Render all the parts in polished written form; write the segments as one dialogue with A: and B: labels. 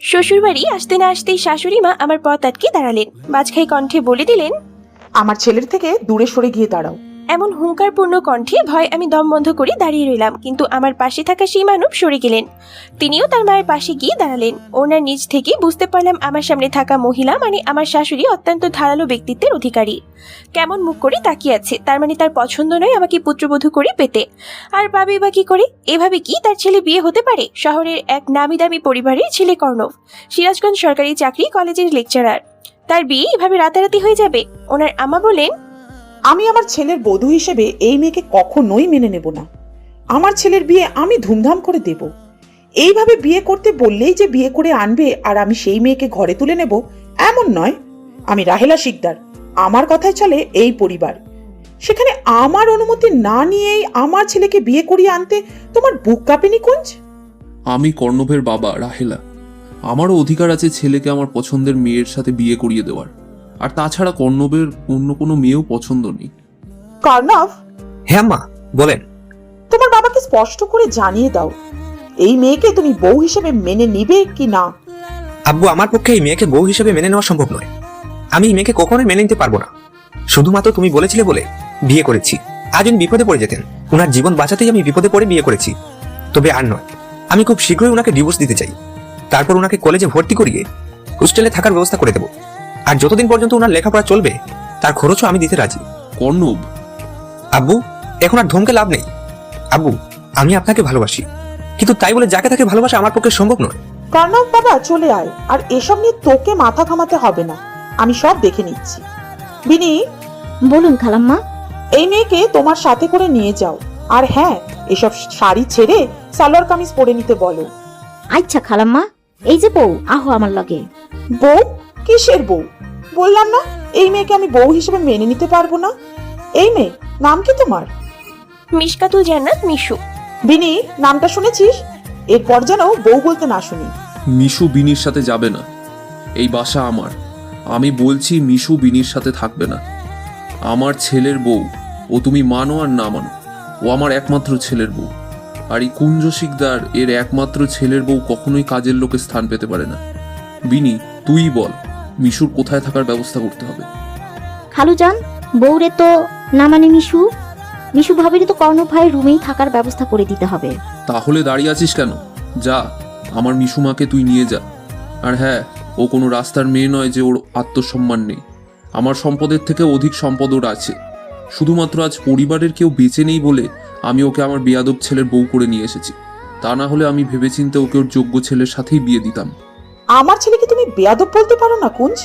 A: শ্বশুরবাড়ি আসতে না আসতেই শাশুড়ি মা আমার পথ আটকে দাঁড়ালেন। বাজখাই কণ্ঠে বলে দিলেন,
B: আমার ছেলের থেকে দূরে সরে গিয়ে দাঁড়াও।
A: এমন হুঙ্কারপূর্ণ কণ্ঠে ভয় আমি দম বন্ধ করে দাঁড়িয়ে রইলাম, কিন্তু আমার পাশে থাকা সেই মানব সরে গেলেন। তিনিও তার মায়ের পাশে গিয়ে দাঁড়ালেন। ওনার নিজ থেকে বুঝতে পারলাম আমার সামনে থাকা মহিলা মানে আমার শাশুড়ি অত্যন্ত ধারালো ব্যক্তিত্বের অধিকারী। কেমন মুখ করে তাকিয়ে আছে, তার মানে তার পছন্দ নয় আমাকে পুত্রবধূ করে পেতে। আর পাবে বা কি করে? এভাবে কি তার ছেলে বিয়ে হতে পারে? শহরের এক নামি দামি পরিবারের ছেলে কর্ণব, সিরাজগঞ্জ সরকারি চাকরি কলেজের লেকচারার, তার বিয়ে এভাবে রাতারাতি হয়ে যাবে? ওনার আম্মা বলেন,
B: আমি আমার ছেলের বধূ হিসেবে এই মেয়েকে কখনোই মেনে নেব না। আমার ছেলের বিয়ে আমি ধুমধাম করে দেব। এইভাবে বিয়ে করতে বললেই যে বিয়ে করে আনবে আর আমি সেই মেয়েকে ঘরে তুলে নেব এমন নয়। আমি রাহেলা শিকদার, আমার কথায় চলে এই পরিবার। সেখানে আমার অনুমতি না নিয়েই আমার ছেলেকে বিয়ে করিয়ে আনতে তোমার বুক কাঁপেনি কুঞ্জ?
C: আমি কর্ণবের বাবা রাহেলা, আমারও অধিকার আছে ছেলেকে আমার পছন্দের মেয়ের সাথে বিয়ে করিয়ে দেওয়ার। আর তাছাড়া কর্ণবের অন্য কোনো মেয়েও পছন্দ নেই।
B: কর্ণব,
D: হ্যাঁ মা বলেন।
B: তোমার বাবাকে স্পষ্ট করে জানিয়ে দাও এই মেয়েকে তুমি বউ হিসেবে মেনে নিবে কি না।
D: আব্বু, আমার পক্ষে এই মেয়েকে বউ হিসেবে মেনে নেওয়া সম্ভব নয়। আমি এই মেয়েকে কখনোই মেনে নিতে পারবো না। শুধুমাত্র তুমি বলেছিলে বলে বিয়ে করেছি। আজ উনি বিপদে পড়ে যেতেন, ওনার জীবন বাঁচাতেই আমি বিপদে পড়ে বিয়ে করেছি। তবে আর নয়, আমি খুব শীঘ্রই ওনাকে ডিভোর্স দিতে চাই। তারপর ওনাকে কলেজে ভর্তি করিয়ে হোস্টেলে থাকার ব্যবস্থা করে দেবো। আর যতদিন পর্যন্ত ওনার লেখাপড়া চলবে তার খরচও আমি দিতে রাজি।
C: কর্ণব,
D: আব্বু, এখন আর ধমকে লাভ নেই। আব্বু, আমি আপনাকে ভালোবাসি, কিন্তু তাই বলে যাকে তাকে ভালোবাসা আমার পক্ষে সম্ভব নয়।
B: কর্ণব বাবা, চলে আয়। আর এসব নিয়ে তোকে মাথা ঘামাতে হবে না, আমি সব দেখে নিচ্ছি। বিনি,
E: বলুন খালাম্মা।
B: এই মেয়েকে তোমার সাথে করে নিয়ে যাও। আর হ্যাঁ, এসব শাড়ি ছেড়ে সালোয়ার কামিজ পরে নিতে বলো।
E: আচ্ছা খালাম্মা, এই যে বউ, আহো আমার লগে।
B: বউ? কিসের বউ? বললাম না এই মেয়েকে আমি বউ হিসেবে মেনে নিতে পারবো না। এই মেয়ে, নাম কি তোমার?
A: মিশকাতুল জান্নাত মিশু।
B: বিনি, নামটা শুনেছিস? এরপর যেন বউ বলতে না শুনি।
C: মিশু বিনির সাথে যাবে না। এই বাসা আমার। আমি বলছি মিশু বিনির সাথে থাকবে না। আমার ছেলের বউ, ও তুমি মানো আর না মানো, ও আমার একমাত্র ছেলের বউ। আর এই কুঞ্জ শিকদার এর একমাত্র ছেলের বউ কখনোই কাজের লোকে স্থান পেতে পারে না। বিনি, তুই বল মিশুর কোথায় থাকার ব্যবস্থা করতে হবে?
E: খালুজান, বউরে তো না মানে মিশু, মিশু ভাবিরে তো কর্ণ ভাইয়ের রুমেই থাকার ব্যবস্থা করে দিতে হবে।
C: তাহলে দাঁড়িয়ে আছিস কেন? যা, আমার মিশুমাকে তুই নিয়ে যা। আর হ্যাঁ, ও কোনো রাস্তার মেয়ে নয় যে ওর আত্মসম্মান নেই। আমার সম্পদের থেকে অধিক সম্পদ ওর আছে। শুধুমাত্র আজ পরিবারের কেউ বেঁচে নেই বলে আমি ওকে আমার বেয়াদব ছেলের বউ করে নিয়ে এসেছি। তা না হলে আমি ভেবেচিন্তে ওকে ওর যোগ্য ছেলের সাথেই বিয়ে দিতাম।
B: আমার ছেলেকে তুমি বেয়াদব বলতে পারো না কুঞ্জ?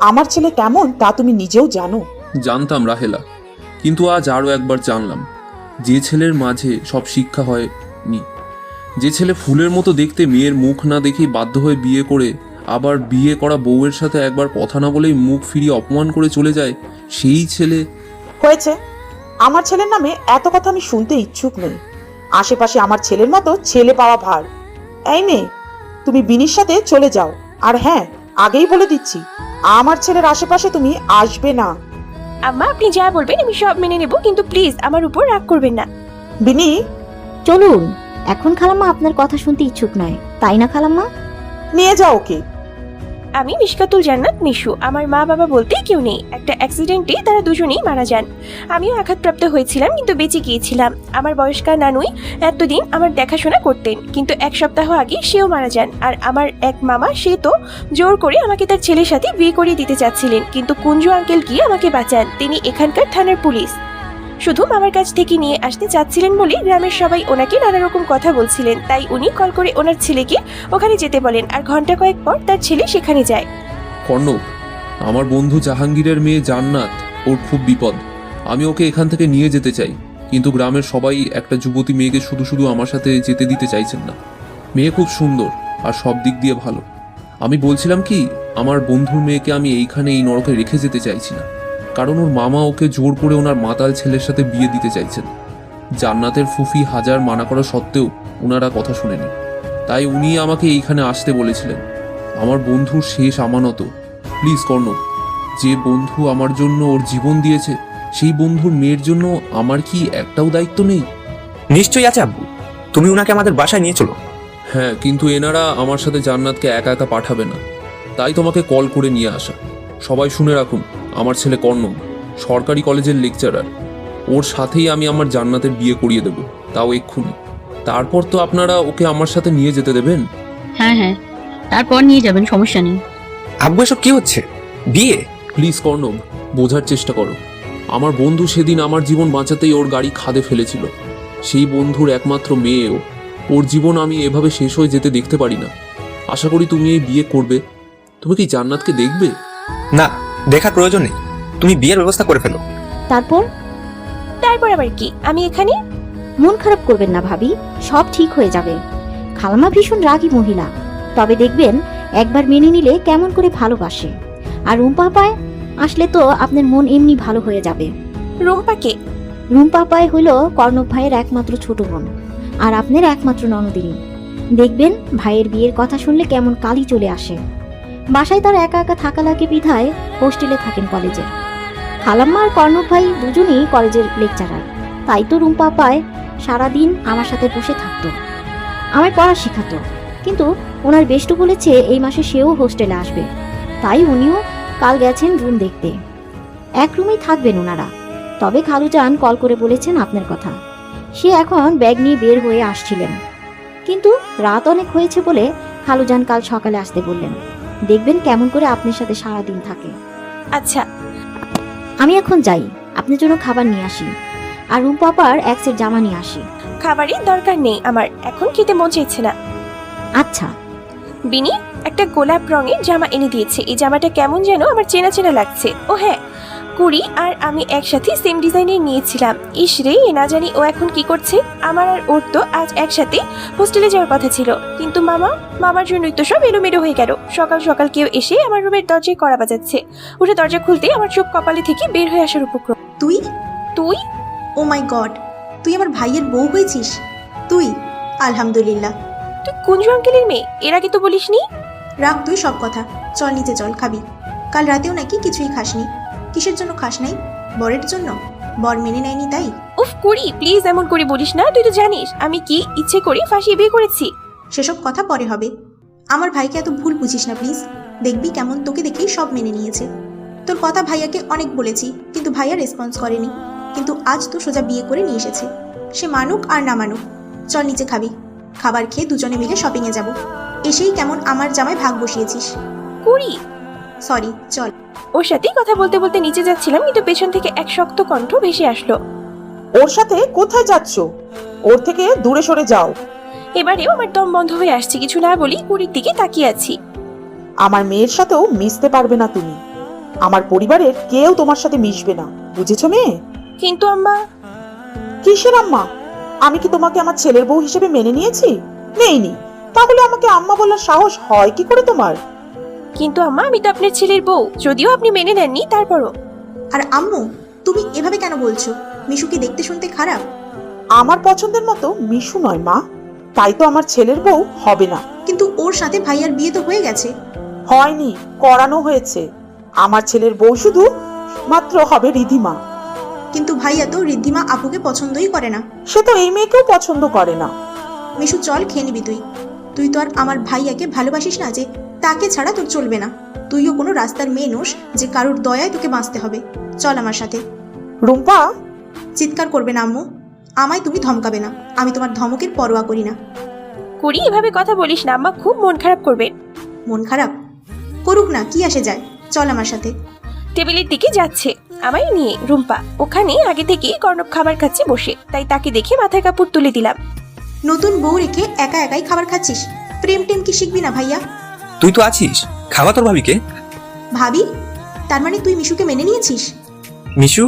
B: আমার ছেলে কেমন তা তুমি নিজেও জানো।
C: জানতাম রাহেলা, কিন্তু আজ আরও একবার জানলাম যে ছেলের মাঝে সব শিক্ষা হয়নি, যে ছেলে ফুলের মতো দেখতে মেয়ের মুখ না দেখেই বাধ্য হয়ে বিয়ে করে, আবার বিয়ে করা বউয়ের সাথে একবার কথা না বলেই মুখ ফিরিয়ে অপমান করে চলে যায়, সেই ছেলে।
B: হয়েছে, আমার ছেলের নামে এত কথা আমি শুনতে ইচ্ছুক নই। আশেপাশে আমার ছেলের মতো ছেলে পাওয়া ভার। এই মেয়ে, তুমি বিনির সাথে চলে যাও। আর হ্যাঁ, আগেই বলে দিচ্ছি, আমার ছেলের আশেপাশে তুমি আসবে না।
A: আম্মা, আপনি যা বলবেন আমি সব মেনে নেব, কিন্তু প্লিজ আমার উপর রাগ করবেন না।
B: বিনি,
E: চলুন, এখন খালাম্মা আপনার কথা শুনতে ইচ্ছুক নয়, তাই না খালাম্মা?
B: নিয়ে যাও ওকে।
A: আমি মিশকাতুল জান্নাত মিশু। আমার মা বাবা বলতে কেউ নেই। একটা অ্যাক্সিডেন্টে তারা দুজনেই মারা যান। আমিও আঘাতপ্রাপ্ত হয়েছিলাম, কিন্তু বেঁচে গিয়েছিলাম। আমার বয়স্কা নানুই এতদিন আমার দেখাশোনা করতেন, কিন্তু এক সপ্তাহ আগে সেও মারা যান। আর আমার এক মামা, সে তো জোর করে আমাকে তার ছেলের সাথে বিয়ে করিয়ে দিতে চাচ্ছিলেন, কিন্তু কুঞ্জু আঙ্কেল গিয়ে আমাকে বাঁচান। তিনি এখানকার থানার পুলিশ। শুধু মামার কাছ থেকে নিয়ে আসতে চাচ্ছিলেন বলে গ্রামের সবাই ওনাকে নানা রকম কথা বলছিলেন, তাই উনি কল করে ওনার ছেলেকে ওখানে যেতে বলেন। আর ঘন্টা কয়েক পর তার ছেলে সেখানে যায়।
C: কর্ণব, আমার বন্ধু জাহাঙ্গীরের মেয়ে জান্নাত, ওর খুব বিপদ। আমি ওকে এখান থেকে নিয়ে যেতে চাই, কিন্তু গ্রামের সবাই একটা যুবতী মেয়েকে শুধু শুধু আমার সাথে যেতে দিতে চাইছেন না। মেয়ে খুব সুন্দর আর সব দিক দিয়ে ভালো। আমি বলছিলাম কি, আমার বন্ধুর মেয়েকে আমি এইখানে এই নরকে রেখে যেতে চাইছি না, কারণ ওর মামা ওকে জোর করে ওনার মাতাল ছেলের সাথে বিয়ে দিতে চাইছেন। জান্নাতের ফুফি হাজার মানা করা সত্ত্বেও ওনারা কথা শুনেনি, তাই উনি আমাকে এইখানে আসতে বলেছিলেন। আমার বন্ধুর শেষ আমানত। প্লিজ কর্ণব, যে বন্ধু আমার জন্য ওর জীবন দিয়েছে, সেই বন্ধুর মেয়ের জন্য আমার কি একটাও দায়িত্ব নেই?
D: নিশ্চয়ই আছে আব্বু, তুমি ওনাকে আমাদের বাসায় নিয়ে চলো।
C: হ্যাঁ, কিন্তু এনারা আমার সাথে জান্নাতকে একা একা পাঠাবে না, তাই তোমাকে কল করে নিয়ে আসা। সবাই শুনে রাখুন, আমার ছেলে কর্ণব সরকারি কলেজের লেকচারার। ওর সাথেই আমি আমার জান্নাতের বিয়ে করিয়ে দেব, তাও এক্ষুনি। তারপর তো আপনারা ওকে আমার সাথে নিয়ে যেতে দেবেন।
F: হ্যাঁ হ্যাঁ, তারপর নিয়ে যাবেন, সমস্যা নেই।
D: আব্বু এসব কি হচ্ছে? বিয়ে?
C: প্লিজ কর্ণব, বোঝার চেষ্টা করো। আমার বন্ধু সেদিন আমার জীবন বাঁচাতেই ওর গাড়ি খাদে ফেলেছিল। সেই বন্ধুর একমাত্র মেয়েও। ওর জীবন আমি এভাবে শেষ হয়ে যেতে দেখতে পারি না। আশা করি তুমি এই বিয়ে করবে। তুমি কি জান্নাতকে দেখবে?
D: না, দেখার প্রয়োজন নেই। তুমি বিয়ের ব্যবস্থা করে ফেলো।
E: তারপর?
A: তারপর আবার কি? আমি এখানে?
E: মন খারাপ করবেন না ভাবি, সব ঠিক হয়ে যাবে। খালামা ভীষণ রাগী মহিলা, তবে দেখবেন একবার মেনে নিলে কেমন করে ভালোবাসে। আর রুম্পা আপায় আসলে তো আপনার মন এমনি ভালো হয়ে যাবে।
A: রুম্পাকে?
E: রুম্পা আপায় হলো কর্ণব ভাইয়ের একমাত্র ছোট বোন, আর আপনার একমাত্র ননদিনী। দেখবেন ভাইয়ের বিয়ের কথা শুনলে কেমন কালি চলে আসে। বাসায় তার একা একা থাকা লাগে বিধায় হোস্টেলে থাকেন কলেজের। খালাম্মা আর কর্ণব ভাই দুজনেই কলেজের লেকচারার, তাই তো রুম্পা আপায় সারাদিন আমার সাথে বসে থাকতো, আমায় পড়া শেখাতো। কিন্তু ওনার বেষ্টু বলেছে এই মাসে সেও হোস্টেলে আসবে, তাই উনিও কাল গেছেন রুম দেখতে। এক রুমেই থাকবেন ওনারা। তবে খালুজান কল করে বলেছেন আপনার কথা। সে এখন ব্যাগ নিয়ে বের হয়ে আসছিলেন, কিন্তু রাত অনেক হয়েছে বলে খালুজান কাল সকালে আসতে বললেন। দেখবেন কেমন করে আপনার সাথে সারাদিন থাকে।
A: আচ্ছা,
E: আমি এখন যাই, আপনার জন্য খাবার নিয়ে আসি, আর রুম পাপার এক সেট জামা নিয়ে আসি।
A: খাবারের দরকার নেই, আমার এখন খেতে মন চাইছে না।
E: আচ্ছা।
A: বিনি একটা গোলাপ রঙের জামা এনে দিয়েছে। এই জামাটা কেমন যেন আমার চেনা চেনা লাগছে। ও হ্যাঁ, কুড়ি আর আমি একসাথে সেম ডিজাইনের নিয়েছিলাম। ইস রে, না জানি ও এখন কি করছে। আমার আর ওর তো আজ একসাথে হোস্টেলে যাওয়ার কথা ছিল, কিন্তু মামার জন্যই তো সব এলোমেলো হয়ে গেল। সকাল সকাল কেউ এসে আমার রুমের দরজায় কড়া বাজাচ্ছে। উঠে দরজা খুলতে আমার চোখ কপালে থেকে বের হয়ে আসার উপক্রম।
G: তুই?
A: তুই?
G: ও মাই গড, তুই আমার ভাইয়ের বউ হয়েছিস? তুই? আলহামদুলিল্লাহ।
A: তুই কুঞ্জু আঙ্কেলের মেয়ে? এর আগে তো বলিসনি।
G: রাখ তুই সব কথা, চল নিচে চল, খাবি। কাল রাতেও নাকি কিছুই খাসনি। কিসের জন্য খাস নাই? বরের জন্য? বর মেনে নেয়নি তাই?
A: উফ কুড়ি, প্লিজ এমন করে বলিস না। তুই তো জানিস আমি কি ইচ্ছে করে ফাঁসিয়ে বিয়ে করেছি।
G: সেসব কথা পরে হবে। আমার ভাইকে এত ভুল বুঝিস না প্লিজ। দেখবি কেমন তোকে দেখেই সব মেনে নিয়েছে। তোর কথা ভাইয়াকে অনেক বলেছি, কিন্তু ভাইয়া রেসপন্স করেনি। কিন্তু আজ তো সোজা বিয়ে করে নিয়ে এসেছে। সে মানুক আর না মানুক। চল নিচে খাবি। খাবার খেয়ে দুজনে মিলে শপিংয়ে যাব। এসেই কেমন আমার জামায় ভাগ বসিয়েছিস।
A: কুড়ি,
G: সরি, চল।
A: ওর সাথেই কথা বলতে বলতে নিচে যাচ্ছিলাম, কিন্তু পেছন থেকে এক শক্ত কণ্ঠ ভেসে আসলো।
B: ওর সাথে কোথায় যাচ্ছ? ওর থেকে দূরে সরে যাও।
A: এবারেও আমার দম বন্ধ হয়ে আসছে। কিছু না বলি কুড়ির দিকে তাকিয়ে আছি।
B: আমার মেয়ের সাথেও মিশতে পারবে না তুমি। আমার পরিবারের কেউ তোমার সাথে মিশবে না, বুঝেছো মেয়ে?
A: কিন্তু আম্মা।
B: কিসের আম্মা? আমি কি তোমাকে আমার ছেলের বউ হিসেবে মেনে নিয়েছি? নেইনি। তাহলে আমাকে আম্মা বলার সাহস হয় কি করে তোমার?
A: কিন্তু আম্মা, আমি তো আপনার ছেলের বউ, যদিও আপনি মেনে নেননি, তারপরও।
G: আর আম্মু, তুমি এভাবে কেন বলছো? মিশু কি দেখতে শুনতে খারাপ?
B: আমার পছন্দের মতো মিশু নয় মা, তাই তো আমার ছেলের বউ হবে না।
G: কিন্তু ওর সাথে ভাইয়ার বিয়ে তো হয়ে গেছে।
B: হয়নি, করানো হয়েছে। আমার ছেলের বউ শুধু মাত্র হবে রিধিমা।
G: কিন্তু ভাইয়া তো ঋদ্ধিমা আপুকে পছন্দই করে না।
B: সে তো এই মেয়েকেও পছন্দ করে না।
G: মিশু চল, খেয়ে নিবি তুই। তুই তো আর আমার ভাইয়াকে ভালোবাসিস না যে তাকে ছাড়া তোর চলবে না। তুইও কোনো রাস্তার মেয়ে নোস যে কারোর দয়ায় তোকে বাঁচতে হবে। চল আমার সাথে।
B: রুম্পা,
G: চিৎকার করবে না আম্মু। আমায় তুমি ধমকাবে না। আমি তোমার ধমকের পরোয়া করি না।
A: কুড়ি, এভাবে কথা বলিস না, আম্মা খুব মন খারাপ করবে।
G: মন খারাপ করুক না, কি আসে যায়। চল আমার সাথে।
A: টেবিলের দিকে যাচ্ছে আমায় নিয়ে রুম্পা। ওখানে আগে থেকেই কর্ণব খাবার খাচ্ছে বসে, তাই তাকে দেখে মাথায় কাপড় তুলে দিলাম।
G: নতুন বউ রেখে একা একাই খাবার খাচ্ছিস? প্রেম টেম কি শিখবি না ভাইয়া?
D: তুই তো আছিস, খাওয়া তোর ভাবিকে।
G: ভাবি? তার মানে তুই মিশুকে মেনে নিয়েছিস?
D: মিশু?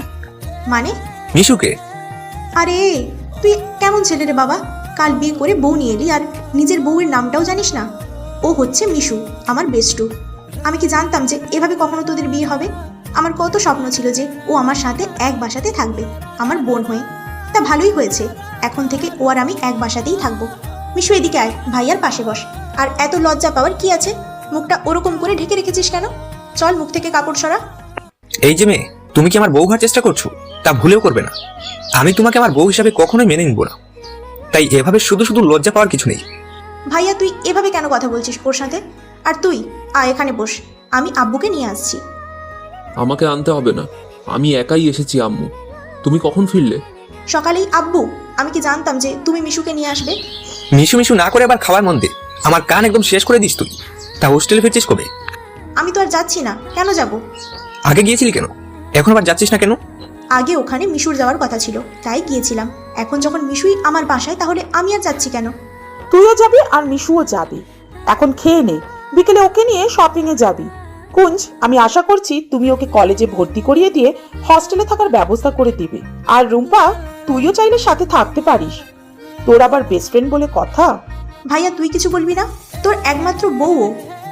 G: মানে?
D: মিশুকে?
G: আরে তুই কেমন ছেলে রে বাবা! কাল বিয়ে করে বউ নিয়ে এলি, আর নিজের বউয়ের নামটাও জানিস না। ও হচ্ছে মিশু, আমার বেস্টু। আমি কি জানতাম যে এভাবে কখনো তোদের বিয়ে হবে? আমার কত স্বপ্ন ছিল যে ও আমার সাথে এক বাসাতে থাকবে, আমার বোন হয়ে। তা ভালোই হয়েছে, এখন থেকে ও আর আমি এক বাসাতেই থাকবো। মিশু এদিকে আয়, ভাইয়ার পাশে বস। আর এত লজ্জা পাওয়ার কি আছে? মুখটা ওরকম করে ঢেকে রেখেছিস কেন? চল, মুখ থেকে কাপড় সরা।
D: এই যে মেয়ে, তুমি কি আমার বউ হওয়ার চেষ্টা করছো? তা ভুলেও করবে না। আমি তোমাকে আমার বউ হিসাবে কখনোই মেনে নিব না। তাই এভাবে শুধু শুধু লজ্জা পাওয়ার কিছু নেই।
G: ভাইয়া তুই এভাবে কেন কথা বলছিস ওর সাথে? আর তুই এখানে বস, আমি আব্বুকে নিয়ে আসছি।
C: আমাকে আনতে হবে না, আমি একাই এসেছি আম্মু। তুমি কখন ফিরলে?
G: সকালেই। আব্বু, আমি কি জানতাম যে তুমি মিশুকে নিয়ে আসবে?
D: মিশু মিশু না করে আবার খাওয়ার মন দে। আমার কান একদম শেষ করে দিস তুই। তা হোস্টেলে ফিরছিস কবে?
G: আমি তো আর যাচ্ছি না। কেন যাব?
D: আগে গিয়েছিলি কেন? এখন আবার যাচ্ছিস না কেন?
G: আগে ওখানে মিশুর যাওয়ার কথা ছিল, তাই গিয়েছিলাম। এখন যখন মিশুই আমার বাসায়, তাহলে আমি আর যাচ্ছি কেন?
B: তুইও যাবি আর মিশুও যাবি। এখন খেয়ে নে, বিকেলে ওকে নিয়ে শপিং এ যাবি। কুঞ্জ, আমি আশা করছি তুমি ওকে কলেজে ভর্তি করিয়ে দিয়ে হস্টেলে থাকার ব্যবস্থা করে দিবে। আর রুম্পা, তুইও চাইলে সাথে থাকতে পারিস, তোর আবার বেস্ট ফ্রেন্ড বলে কথা।
G: ভাইয়া তুই কিছু বলবি না? তোর একমাত্র বউও,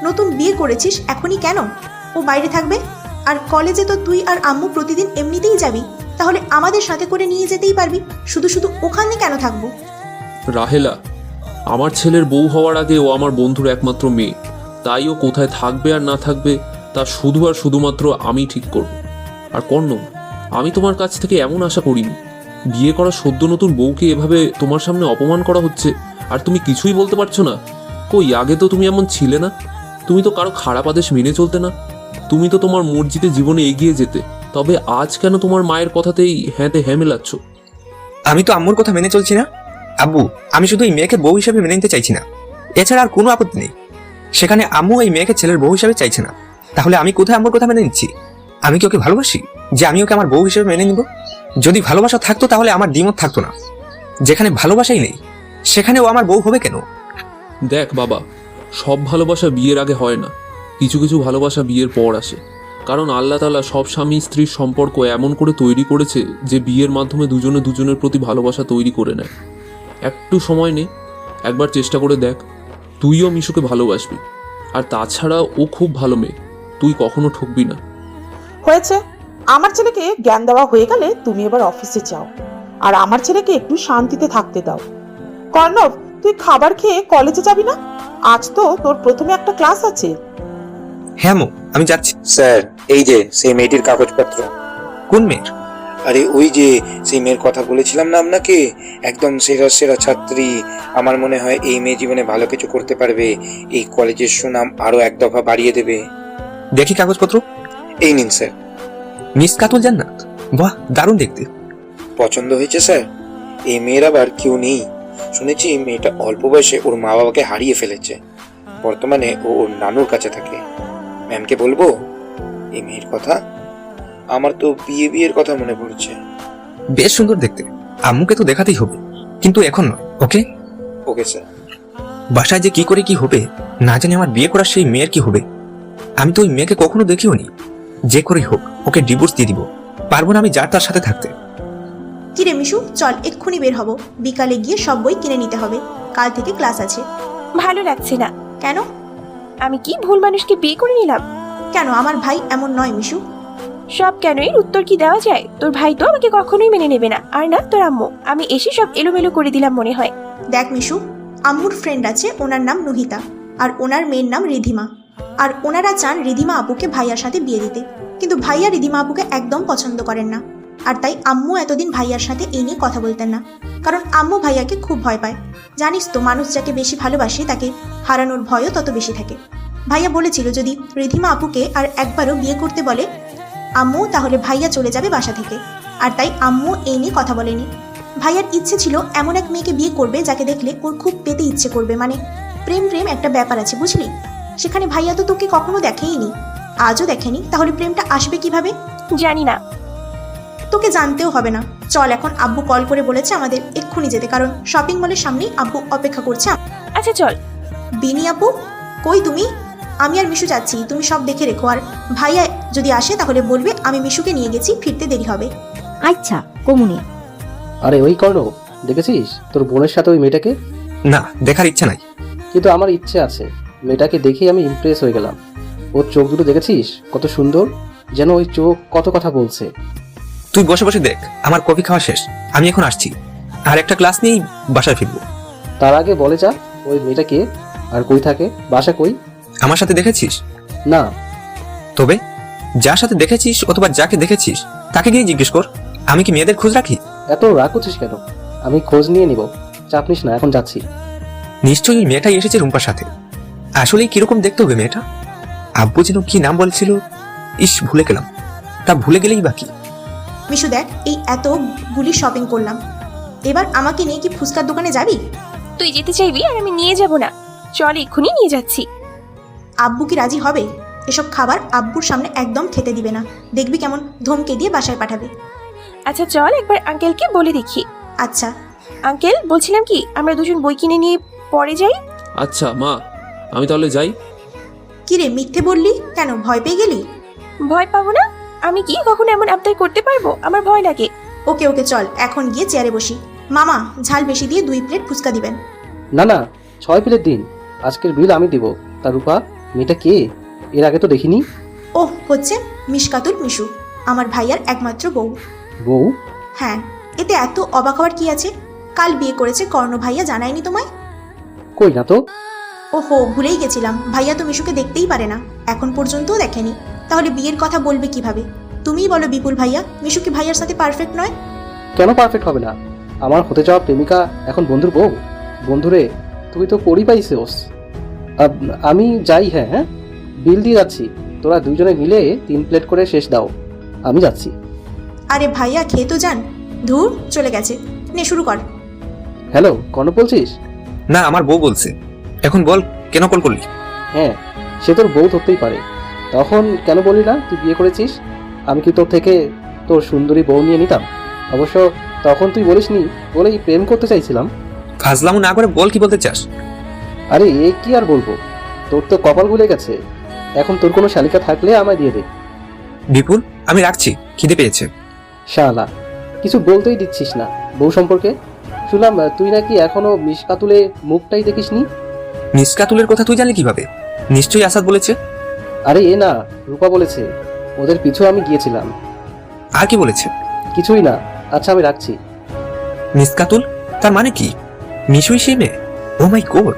G: নতুন বিয়ে করেছিস, এখনই কেন ও বাইরে থাকবে? আর কলেজে তো তুই আর আম্মু প্রতিদিন এমনিতেই যাবি, তাহলে আমাদের সাথে করে নিয়ে যেতেই পারবি। শুধু শুধু ওখানে কেন থাকবো?
C: রাহেলা, আমার ছেলের বউ হওয়ার আগে ও আমার বন্ধুর একমাত্র মেয়ে, তাই ও কোথায় থাকবে আর না থাকবে তা শুধু আর শুধুমাত্র আমি ঠিক করব। আর কর্ণম, আমি তোমার কাছ থেকে এমন আশা করিনি। বিয়ে করা সদ্য নতুন বউকে এভাবে তোমার সামনে অপমান করা হচ্ছে, আর তুমি কিছুই বলতে পারছো না। কই, আগে তো তুমি এমন ছিলে না। তুমি তো কারো খারাপ আদেশ মেনে চলতে না, তুমি তো তোমার মর্জিতে জীবনে এগিয়ে যেতে। তবে আজ কেন তোমার মায়ের কথাতেই হ্যাঁতে হ্যাঁ মেলাচ্ছ?
D: আমি তো আম্মুর কথা মেনে চলছি না। আব্বু, আমি শুধু এই মেয়েকে বউ হিসেবে মেনে নিতে চাইছি না, এছাড়া আর কোনো আপত্তি নেই। সেখানে আম্মু এই মেয়েকে ছেলের বউ হিসেবে চাইছে না, তাহলে আমি কোথায় আম্মুর কথা মেনে নিচ্ছি? আমি কি ওকে ভালোবাসি যে আমি ওকে আমার বউ হিসেবে মেনে নিব? যদি ভালোবাসা থাকতো তাহলে আমার দ্বিমত থাকতো না। যেখানে ভালোবাসাই নেই সেখানে ও আমার বউ হবে কেন?
C: দেখ বাবা, সব ভালোবাসা বিয়ের আগে হয় না, কিছু কিছু ভালোবাসা বিয়ের পর আসে। কারণ আল্লাহ তাআলা সব স্বামী স্ত্রীর সম্পর্ক এমন করে তৈরি করেছে যে বিয়ের মাধ্যমে দুজনে দুজনের প্রতি ভালোবাসা তৈরি করে নেয়। একটু সময় নে, একবার চেষ্টা করে দেখ, তুইও মিশুকে ভালোবাসবি। আর তাছাড়া ও খুব ভালো মেয়ে, তুই কখনো ঠকবি না।
B: হয়েছে, আমার ছেলেকে জ্ঞান দেওয়া হয়ে গেলে তুমি এবার অফিসে যাও, আর আমার ছেলেকে একটু শান্তিতে থাকতে দাও। কর্ণব, তুই খাবার খেয়ে কলেজে যাবি না? আজ তো তোর প্রথমে একটা ক্লাস আছে।
D: হ্যাঁ আম্মু, আমি যাচ্ছি।
H: স্যার, এই যে সেই মেয়েটির কাগজপত্র।
D: কোন মেয়ের?
H: আরে ওই যে সেই মেয়ের কথা বলেছিলাম না আপনাকে, একদম সেরা সেরা ছাত্রী। আমার মনে হয় এই মেয়ে জীবনে ভালো কিছু করতে পারবে, এই কলেজের সুনাম আরো এক দফা বাড়িয়ে দেবে।
D: দেখি কাগজপত্র।
H: এই নিন স্যার।
D: মিস কাতুল জান্নাত, বাহ, দারুণ দেখতে।
H: পছন্দ হয়েছে স্যার? এই মেয়ের আবার কেউ নেই। শুনেছি এই মেয়েটা অল্প বয়সে ওর মা বাবাকে হারিয়ে ফেলেছে, বর্তমানে ও ওর নানুর কাছে থাকে। ম্যামকে বলবো এই মেয়ের কথা? আমার তো বিয়ের কথা মনে পড়ছে।
D: বেশ সুন্দর দেখতে, আম্মুকে তো দেখাতেই হবে, কিন্তু এখন নয়। ওকে
H: ওকে স্যার।
D: বাসায় যে কি করে কি হবে না জানি, আমার বিয়ে করার সেই মেয়ের কি হবে? আমি তো ওই মেয়েকে কখনো দেখিও নি। যে করেই হোক ওকে ডিভোর্স দিয়ে দিব, পারবো না আমি যার তার সাথে থাকতে।
G: কিরে মিশু, চল এক্ষুনি বের হব, বিকালে গিয়ে সব বই কিনে নিতে হবে, কাল থেকে ক্লাস আছে।
A: ভালো লাগছে না।
G: কেন?
A: আমি কি ভুল মানুষকে বিয়ে করে নিলাম?
G: কেন? আমার ভাই এমন নয় মিশু।
A: সব কেন, এর উত্তর কি দেওয়া যায়? তোর ভাই তো আমাকে কখনোই মেনে নেবে না, আর না তোর আম্মু। আমি এসে সব এলোমেলো করে দিলাম মনে হয়।
G: দেখ মিশু, আম্মুর ফ্রেন্ড আছে, ওনার নাম নুহিতা, আর ওনার মেয়ের নাম রিধিমা। আর ওনারা চান রিধিমা আপুকে ভাইয়ার সাথে বিয়ে দিতে, কিন্তু ভাইয়া রিধিমা আপুকে একদম পছন্দ করেন না। আর তাই আম্মু এতদিন ভাইয়ার সাথে এই নিয়ে কথা বলতেন না, কারণ আম্মু ভাইয়াকে খুব ভয় পায়। জানিস তো, মানুষ যাকে বেশি ভালোবাসে তাকে হারানোর ভয়ও তত বেশি থাকে। ভাইয়া বলেছিল যদি রিধিমা আপুকে আর একবারও বিয়ে করতে বলে আম্মু, তাহলে ভাইয়া চলে যাবে বাসা থেকে। আর তাই আম্মু এই নিয়ে কথা বলেনি। ভাইয়ার ইচ্ছে ছিল এমন এক মেয়েকে বিয়ে করবে যাকে দেখলে ওর খুব পেতে ইচ্ছে করবে, মানে প্রেম প্রেম একটা ব্যাপার আছে, বুঝলি? সেখানে ভাইয়া তো তোকে কখনো দেখেইনি, আজও দেখেনি, তাহলে প্রেমটা আসবে কিভাবে?
A: জানি না।
G: তোকে জানতেও হবে না। চল, এখন আব্বু কল করে বলেছে আমাদের এক্ষুনি যেতে, কারণ শপিং মলের সামনেই আব্বু অপেক্ষা করছে।
A: আচ্ছা চল।
G: বিনি আপু, কই তুমি? আমি আর মিশু যাচ্ছি, তুমি সব দেখে রেখো। আর ভাইয়া যদি আসে তাহলে বলবে আমি মিশুকে নিয়ে গেছি, ফিরতে দেরি হবে।
E: আচ্ছা কমুনি।
I: আরে ওই কর্ণ, দেখেছিস তোর বোনের সাথে ওই মেয়েটাকে?
D: না, দেখার ইচ্ছা নাই।
I: কিন্তু আমার ইচ্ছে আছে। মেয়েটাকে দেখেই আমি ইমপ্রেস হয়ে গেলাম। ওর চোখ দুটো দেখেছিস কত সুন্দর, যেন ওই চোখ কত কথা বলছে।
D: তুই বসে বসে দেখ, আমার কফি খাওয়া শেষ, আমি এখন আসছি। আর একটা ক্লাস নিয়েই বাসায় ফিরবো।
I: তার আগে বলে যা, ওই মেয়েটা কে আর কই থাকে, বাসা কই?
D: আমার সাথে দেখেছিস?
I: না।
D: তবে যার সাথে দেখেছিস অথবা যাকে দেখেছিস তাকে গিয়ে জিজ্ঞেস কর। আমি কি মেয়েদের খোঁজ রাখি?
I: এত রাগ করছিস কেন? আমি খোঁজ নিয়ে নিব, চাপ নিস না, এখন যাচ্ছি।
D: নিশ্চয়ই ওই মেয়েটাই এসেছে রুম্পার সাথে। আসলে কিরকম দেখতে হবে মেয়েটা? আব্বু যেন কি নাম বলছিল, ইস ভুলে গেলাম। তা ভুলে গেলেই বাকি।
G: মিশু দেখ, এই এতগুলি শপিং করলাম, এবার আমাকে নিয়ে কি ফুচকার দোকানে যাবি?
A: তুই যেতে চাইবি আর আমি নিয়ে যাব না? চল এক্ষুনি নিয়ে যাচ্ছি।
G: আব্বু কি রাজি হবে? এসব খাবার আব্বুর সামনে একদম খেতে দিবে না, দেখবি কেমন ধমকে দিয়ে বাসায় পাঠাবে।
A: আচ্ছা চল একবার আঙ্কেলকে বলে দেখি।
G: আচ্ছা।
A: আঙ্কেল, বলছিলাম কি আমরা দুজন বই কিনে নিয়ে পরে যাই?
C: আচ্ছা মা, আমি তাহলে যাই।
G: কি রে, মিথ্যে বললি কেন? ভয় পেয়ে গেলি?
A: ভয় পাবো না? আমি কি কখনো এমন আবদার করতে পারবো? আমার ভয় লাগে।
G: ওকে ওকে চল, এখন গিয়ে চেয়ারে বসি। মামা, ঝাল বেশি দিয়ে 2 প্লেট ফুচকা দিবেন।
I: না না, 6 প্লেট দিন। আজকের বিল আমি দিব। তা রূপা, মেয়েটা কে? এর আগে তো দেখিনি।
G: ওহ, হচ্ছে মিশকাতুল মিশু, আমার ভাইয়ার একমাত্র বউ।
I: বউ?
G: হ্যাঁ, এতে এত অবাক হওয়ার কি আছে? কাল বিয়ে করেছে কর্ণ ভাইয়া, জানায়নি তোমায়?
I: কই না তো।
G: ওহো, ভুলেই গেছিলাম, ভাইয়া তো মিশুকে দেখতেই পারে না, এখন পর্যন্তও দেখেনি। তাহলে বিয়ের কথা বলবে কিভাবে? তুমিই বলো বিপুল ভাইয়া, মিশু কি ভাইয়ার সাথে পারফেক্ট নয়?
I: কেন পারফেক্ট হবে না? আমার হতে যাওয়া প্রেমিকা এখন বন্ধুর বউ। বন্ধুরে, তুই তো পড়ি পাইছিস। আমি যাই। হ্যাঁ হ্যাঁ, বিল দিয়ে যাচ্ছি। তোরা দুইজনে মিলে 3 প্লেট করে শেষ দাও। আমি যাচ্ছি।
G: আরে ভাইয়া, খেয়ে তো যান। ধুর, চলে গেছে। নে শুরু কর।
I: হ্যালো, কর্ণ বলছিস?
D: না, আমার বউ বলছে। এখন বল, কেন কল করলি?
I: হ্যাঁ, সে তোর বউ ধরতেই পারে। তখন কেন বললি না তুই বিয়ে করেছিস? আমি কি তোর থেকে তোর সুন্দরী বউ নিয়ে নিতাম? অবশ্য তখন তুই বলিসনি বলেই প্রেম করতে চাইছিলাম।
D: ফাজলামো না করে বল, কি বলতে চাস?
I: আরে এ কি আর বলবো, তোর তো কপাল ভুলে গেছে। এখন তোর কোনো শালিকা থাকলে আমায় দিয়ে দে।
D: বিপুল, আমি রাখছি, খিদে পেয়েছে।
I: শালা, কিছু বলতেই দিচ্ছিস না বউ সম্পর্কে। শুনলাম তুই নাকি এখনো মিশকাতুলে মুখটাই দেখিসনি।
D: মিসকাতুলের কথা তুই জানলি কিভাবে? নিশ্চয়ই আসাদ বলেছে।
I: আরে এ না, রূপা বলেছে। ওদের পিছু আমি গিয়েছিলাম।
D: আর কি বলেছে?
I: কিছুই না। আচ্ছা আমি রাখছি।
D: মিসকাতুল তার মানে কি? মিশুই সেই মেয়ে? ও মাই গড,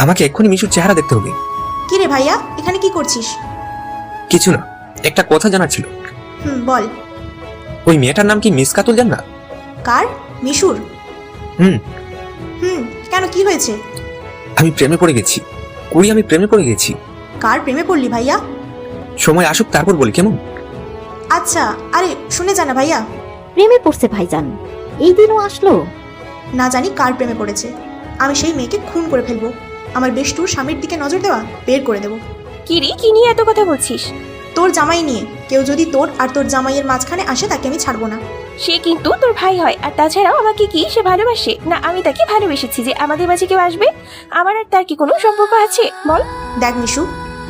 D: আমাকে এক্ষুনি মিশুর চেহারা দেখতে হবে।
G: কি রে ভাইয়া, এখানে কি করছিস?
D: কিছু না, একটা কথা জানার ছিল।
G: বল।
D: ওই মেয়েটার নাম কি মিসকাতুল জান্নাত?
G: কার? মিশুর?
D: হুম।
G: কেন, কি হয়েছে?
D: আমি প্রেমে পড়ে গেছি। আমি প্রেমে পড়ে গেছি।
G: কার প্রেমে পড়লি ভাইয়া?
D: সময় আসুক তারপর বলি, কেমন?
G: আচ্ছা, আরে শুনে জানা ভাইয়া।
E: প্রেমে পড়ছে ভাইজান? এই দিনও আসলো?
G: না জানি কার প্রেমে পড়েছে। আমি সেই মেয়েকে খুন করে ফেলবো। আমার বেষ্টুর স্বামীর দিকে নজর দেওয়া বের করে দেবো।
A: কিরি, কি নিয়ে এত কথা বলছিস?
G: তোর জামাই নিয়ে। কেউ যদি তোর আর তোর জামাইয়ের মাঝখানে আসে, তাকে আমি ছাড়বো না।
A: সে কিন্তু তোর ভাই হয়, আর তাছাড়াও আমাকে কি সে ভালোবাসে না আমি তাকে ভালোবেসেছি যে আমাদের মাঝে কেউ আসবে? আমার আর তার কি কোনো সম্পর্ক আছে বল?
G: দেখ মিশু,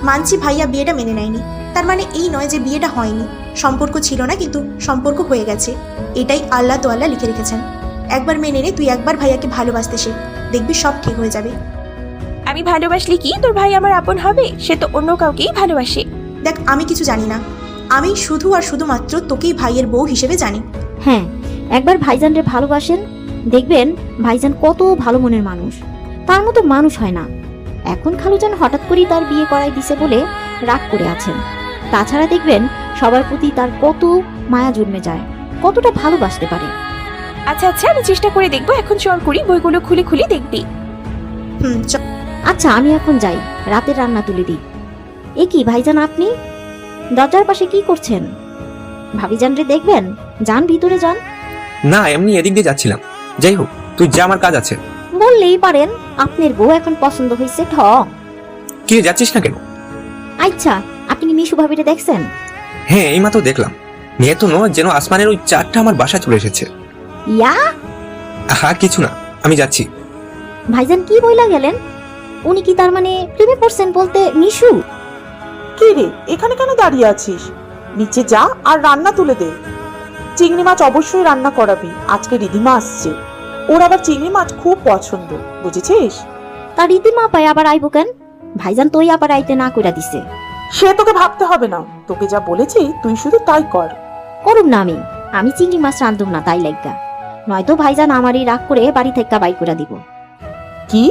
G: মানছি ভাইয়া বিয়েটা মেনে নেয়নি, তার মানে এই নয় যে বিয়েটা হয়নি। সম্পর্ক ছিল না, কিন্তু সম্পর্ক হয়ে গেছে। এটাই আল্লাহ তো আল্লাহ লিখে রেখেছেন। একবার মেনে নে, তুই একবার ভাইয়াকে ভালোবাসতে শেখ, দেখবি সব ঠিক হয়ে যাবে।
A: আমি ভালোবাসলে কি তোর ভাই আমার আপন হবে? সে তো অন্য কাউকেই ভালোবাসে।
G: দেখ, আমি কিছু জানি না। আমি শুধু আর শুধুমাত্র তোকেই ভাইয়ের বউ হিসেবে জানি।
E: হ্যাঁ, একবার ভাইজানরে ভালোবাসেন, দেখবেন ভাইজান কত ভালো মনের মানুষ। তার মতো মানুষ হয় না। এখন খালুজান হঠাৎ করেই তার বিয়ে করাই দিছে বলে রাগ করে আছেন। তাছাড়া দেখবেন সবার প্রতি তার কত মায়া জন্মে যায়, কতটা ভালোবাসতে পারে।
A: আচ্ছা আচ্ছা, আমি চেষ্টা করে দেখবো। এখন চল করি, বইগুলো খুলে খুলে দেখবি।
G: চল।
E: আচ্ছা আমি এখন যাই, রাতের রান্না তুলে দিই। এ কি ভাইজান, আপনি দরজার পাশে কি করছেন? ভাবিজান রে দেখবেন, যান ভিতরে যান।
D: না, এমনি এদিক দিয়ে যাচ্ছিলাম। যাই হোক, তুই যা, আমার কাজ আছে।
E: বললেই পারেন, আপনার বউ এখন পছন্দ হয়েছে ঠক।
D: কি রে, যাচ্ছিস না কেন?
E: আচ্ছা, আপনি কি মিশু ভাবিরে দেখছেন?
D: হ্যাঁ, এই মাত্র দেখলাম। মেয়ে তো নয়, যেন আসমানের ওই চারটা আমার বাসায় চলে এসেছে।
E: ইয়া,
D: হ্যাঁ কিছু না, আমি যাচ্ছি।
E: ভাইজান কি বইলা গেলেন? উনি কি তার মানে প্রেমে পড়ছেন বলতে মিশু?
B: কি রে, এখানে কেন দাঁড়িয়ে আছিস? নিচে যা আর রান্না তুলে দে। চিংড়ি মাছ অবশ্যই রান্না করাবি, আজকে রিধিমা আসছে। ওর আবার চিংড়ি মাছ খুব পছন্দ, বুঝেছিস?
E: তার রীতিমা পায় আবার আইব কেন? ভাইজান তোই আবার আইতে না কইরা দিছে।
B: সে তোকে ভাবতে হবে না, তোকে যা বলেছি তুই শুধু তাই কর।
E: করুম না আমি চিংড়ি মাছ রান্ধুম না তাই লাগা, নয়তো ভাইজান আমারই রাগ করে বাড়ি থেকে বাই করে দিব।
B: কি,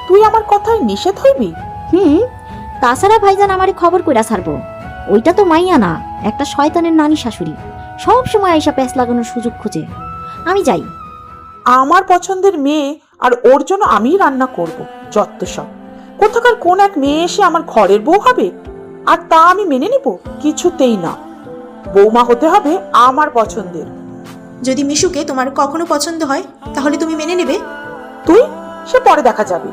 B: তুই আমার কথায় নিষেধ হইবি?
E: তাছাড়া ভাইজান আমারে খবর কইরা ছাড়বো। ওইটা তো মাইয়া না, একটা শয়তানের নানি শাশুড়ি, সব সময় আইসা প্যাঁচ লাগানোর সুযোগ খুঁজে। আমি যাই।
B: আমার পছন্দের মেয়ে, আর ওর জন্য আমিই রান্না করব। যত সব, কোথাকার কোন এক মেয়ে এসে আমার ঘরের বউ হবে, আর তা আমি মেনে নিব? কিছুতেই না। বৌমা হতে হবে আমার পছন্দের।
G: যদি মিশুকে তোমার কখনো পছন্দ হয় তাহলে তুমি মেনে নেবে?
B: তুই, সে পরে দেখা যাবে।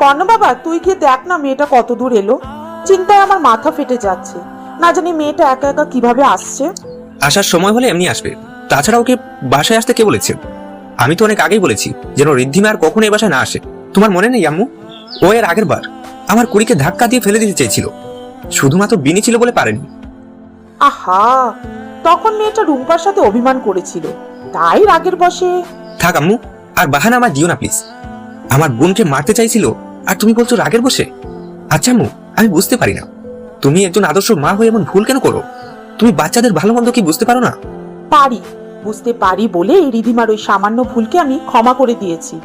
B: কর্ণ বাবা, তুই গিয়ে দেখ না মেয়েটা কত দূর এলো। চিন্তায় আমার মাথা ফেটে যাচ্ছে, না জানি মেয়েটা একা একা কিভাবে আসছে।
D: আসার সময় হলে এমনি আসবে, তাছাড়া ওকে বাসায় আসতে কে বলেছে? আমি তো অনেক আগেই বলেছি যেন ঋদ্ধিমা আর কখনো এই বাসায় না আসে। তোমার মনে নেই আম্মু? ও এর আগের বার আমার কুড়িকে ধাক্কা দিয়ে ফেলে দিতে চেয়েছিল, শুধুমাত্র বিনি ছিল বলে পারেনি।
B: আহা, তখন মেয়েটা রুম্পার সাথে অভিমান করেছিল, তাই রাগের বশে।
D: থাক আম্মু, আর বাহানা আমার দিও না প্লিজ। আমার বোনকে মারতে চাইছিল আর তুমি বলছো রাগের বসে? আচ্ছা আম্মু, আমি বুঝতে পারি না তুমি একজন আদর্শ মা হয়ে এমন ভুল কেন করো? তুমি বাচ্চাদের ভালো মন্দ কি বুঝতে পারো না?
B: পারি, বুঝতে পারি বলে রিধিমার ওই সামান্য ভুলকে আমি ক্ষমা করে দিয়েছি।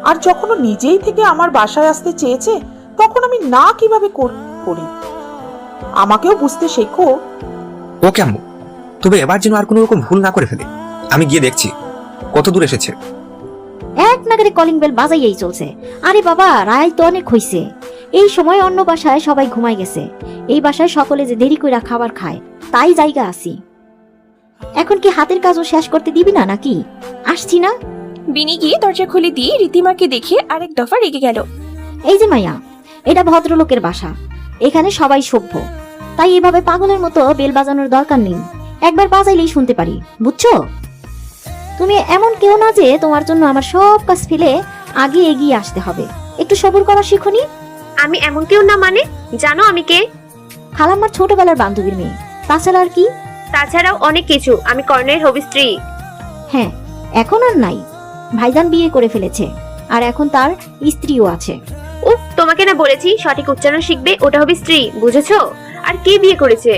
B: আর যখন ও নিজেই থেকে আমার বাসায় আসতে চেয়েছে, তখন আমি না কিভাবে করি? আমাকেও বুঝতে শেখো।
D: ওকে আম্মু, তবে এবার যেন আর কোনো রকম ভুল না করে ফেলে। আমি গিয়ে দেখছি কত দূর এসেছে।
E: এক নাগারে কলিং বেল বাজাইয়াই চলছে। আরে বাবা, রায় তো অনেক হইছে। এই সময় অন্য বাসায় সবাই ঘুমাই গেছে, এই বাসায় সকলে যে দেরি কইরা খাবার খায়, তাই জায়গা আসি। এখন কি হাতের কাজও শেষ করতে দিবি না নাকি? আসছি না।
A: বিনি গিয়ে দরজা খুলে দিয়ে রীতিমাকে দেখে আরেক দফা রেগে গেল।
E: এই যে মাইয়া, এটা ভদ্রলোকের বাসা, এখানে সবাই সভ্য, তাই এভাবে পাগলের মতো বেল বাজানোর দরকার নেই। একবার বাজাইলেই শুনতে পারি, বুঝছো? তুমি এমন কেউ না যে তোমার জন্য আমার সব কাজ ফেলে আগে এগিয়ে আসতে হবে। একটু সবুর করা শিখুনি।
J: আমি এমন কেউ না মানে? জানো আমি কে?
E: খালাম্মার ছোটবেলার বান্ধবীর মেয়ে, তাছাড়া আর কি?
J: তাছাড়াও অনেক কিছু। আমি কর্ণের হবিস্ত্রী।
E: হ্যাঁ, এখন আর নাই, ভাইজান বিয়ে করে ফেলেছে, আর এখন তার স্ত্রীও আছে।
J: উফ, তোমাকে না বলেছি সঠিক উচ্চারণ শিখবে, ওটা হবিস্ত্রী, বুঝেছো? আর কে বিয়ে করেছে?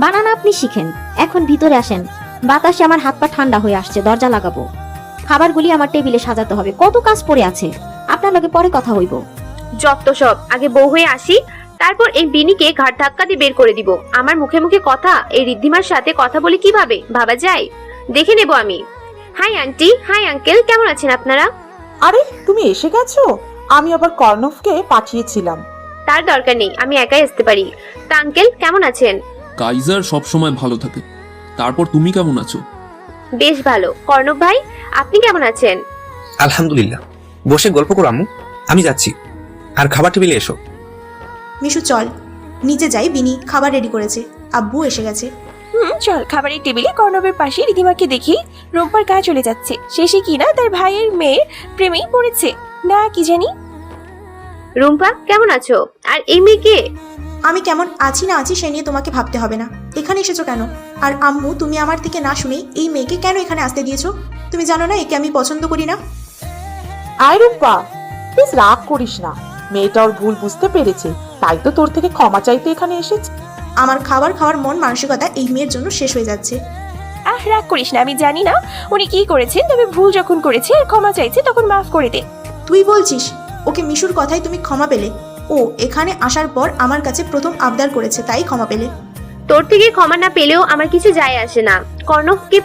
E: বানানা আপনি শিখেন, এখন ভিতরে আসেন। বাতাসে আমার হাত পা ঠান্ডা হয়ে আসছে, দরজা লাগাবো। খাবারগুলি আমার টেবিলে সাজাতে হবে, কত কাজ পড়ে আছে। আপনার লগে পরে কথা হইব।
J: যত সব, আগে বউ হয়ে আসি, তারপর এই বিনিকে ঘাট ধাক্কা দিয়ে বের করে দিব। আমার মুখে মুখে কথা, এই ঋদ্ধিমার সাথে কথা বলে কিভাবে ভাবা যায় দেখে নেব আমি। হাই আন্টি, হাই আঙ্কেল, কেমন আছেন আপনারা?
B: আরে, তুমি এসে গেছো? আমি আবার কর্ণফকে পাঠিয়েছিলাম।
J: তার দরকার নেই, আমি একাই আসতে পারি। তা আঙ্কেল কেমন আছেন?
C: কাইজার সব সময় ভালো থাকে। তারপর তুমি কেমন আছো?
J: বেশ ভালো। কর্ণব ভাই, আপনি কেমন আছেন?
D: আলহামদুলিল্লাহ। বসে গল্প করো আম্মু, আমি যাচ্ছি। আর খাবার টেবিলে এসো।
G: মিশু চল নিচে যাই, বিনি খাবার রেডি করেছে, আব্বু এসে গেছে।
A: চল। খাবারের টেবিলে কর্ণবের পাশে রীতিমাকে দেখি রোম্পার গা চলে যাচ্ছে। শেষে কিনা তার ভাইয়ের মেয়ের প্রেমেই পড়েছে না কি জানি।
J: রুম্পা কেমন আছো? আর এই মেয়েকে?
G: আমি কেমন আছি না আছি সে নিয়ে তোমাকে ভাবতে হবে না। এখানে এসেছো কেন? আর আম্মু, তুমি আমার থেকে না শুনেই এই মেয়েকে কেন এখানে আসতে দিয়েছো? তুমি জানো না একে আমি পছন্দ করি না?
B: আয় রূপা, প্লিজ রাগ করিস না। মেয়েটা ওর ভুল বুঝতে পেরেছে, তাই তো তোর থেকে ক্ষমা চাইতে এখানে এসেছে।
G: আমার খাবার খাওয়ার মন মানসিকতা এই মেয়ের জন্য শেষ হয়ে যাচ্ছে।
A: রাগ করিস না, আমি জানি না উনি কি করেছেন, তবে ভুল যখন করেছে আর ক্ষমা চাইছে তখন মাফ করে দে।
G: তুই বলছিস ওকে মিশুর কথাই তুমি ক্ষমা পেলে? ও এখানে আসার পর আমার কাছে প্রথম আবদার করেছে, তাই ক্ষমা পেলে?
J: তোর থেকে ক্ষমা না পেলেও আমার কিছু যায় আসে না। কর্ণবকে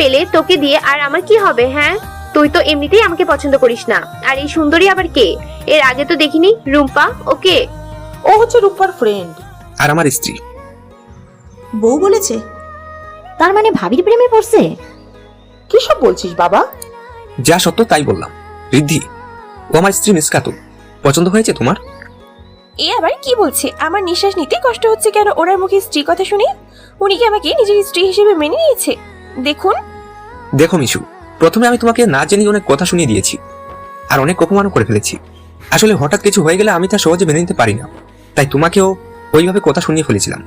J: পেলে তোকে দিয়ে আর আমার কি হবে? হ্যাঁ, তুই তো এমনিতেই আমাকে পছন্দ করিস না। আর এই সুন্দরী আবার কে? এর আগে তো দেখিনি। রুম্পা ওকে?
B: ও হচ্ছে রূপার ফ্রেন্ড।
D: আর আমার স্ত্রী।
G: বউ বলেছে?
E: তার মানে ভাবির প্রেমে পড়ছে?
B: কি সব বলছিস বাবা?
D: যা সত্য তাই বললাম। ঋদ্ধি, ও আমার স্ত্রী মিস খাতুন। পছন্দ হয়েছে তোমার?
A: এ আবার কি বলছে? আমার নিঃশ্বাস নিতে কষ্ট হচ্ছে কেন ওনার মুখে স্ত্রী কথা শুনে? উনি কি আমাকে নিজের স্ত্রী হিসেবে মেনে নিয়েছে?
D: দেখো মিশু, প্রথমে আমি তোমাকে না জেনে অনেক কথা শুনিয়ে দিয়েছি, আর অনেক অপমানও করে ফেলেছি। আসলে হঠাৎ কিছু হয়ে গেলে আমি তা সহজে মেনে নিতে পারি না, তাই তোমাকেও ওইভাবে কথা শুনিয়ে ফেলেছিলাম।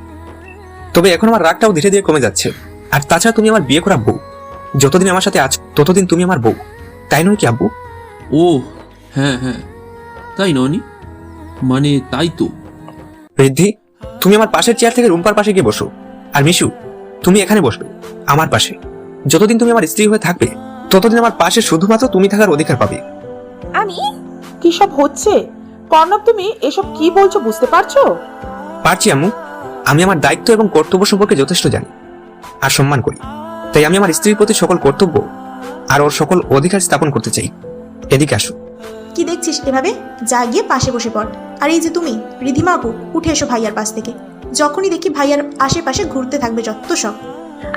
D: তবে এখন আমার রাগটাও ধীরে ধীরে কমে যাচ্ছে। আর তাছাড়া তুমি আমার বিয়ে করা বউ, যতদিন আমার সাথে আছো ততদিন তুমি আমার বউ, তাই নয় কি আব্বু?
C: ও হ্যাঁ হ্যাঁ, তাই ননি, মানে তাই তো।
D: ঋদ্ধি, তুমি আমার পাশের চেয়ার থেকে রুম্পার পাশে গিয়ে বসো। আর মিশু, তুমি এখানে বসবে আমার পাশে। যতদিন তুমি আমার স্ত্রী হয়ে থাকবে ততদিন আমার পাশে শুধুমাত্র তুমি থাকার অধিকার পাবে।
A: আমি?
B: কি সব হচ্ছে কর্ণব? তুমি এসব কি বলছো বুঝতে পারছো?
D: পারছি আম্মু, আমি আমার দায়িত্ব এবং কর্তব্য সম্পর্কে যথেষ্ট জানি আর সম্মান করি। তাই আমি আমার স্ত্রীর প্রতি সকল কর্তব্য আর ওর সকল অধিকার স্থাপন করতে চাই। এদিকে আসো।
G: কি দেখছিস এভাবে? যা গিয়ে পাশে বসে পড়। আর এই যে তুমি রিধিমা আপু, উঠে এসো ভাইয়ার পাশ থেকে। যখনই দেখি ভাইয়ার আশেপাশে ঘুরতে থাকবে যত সব।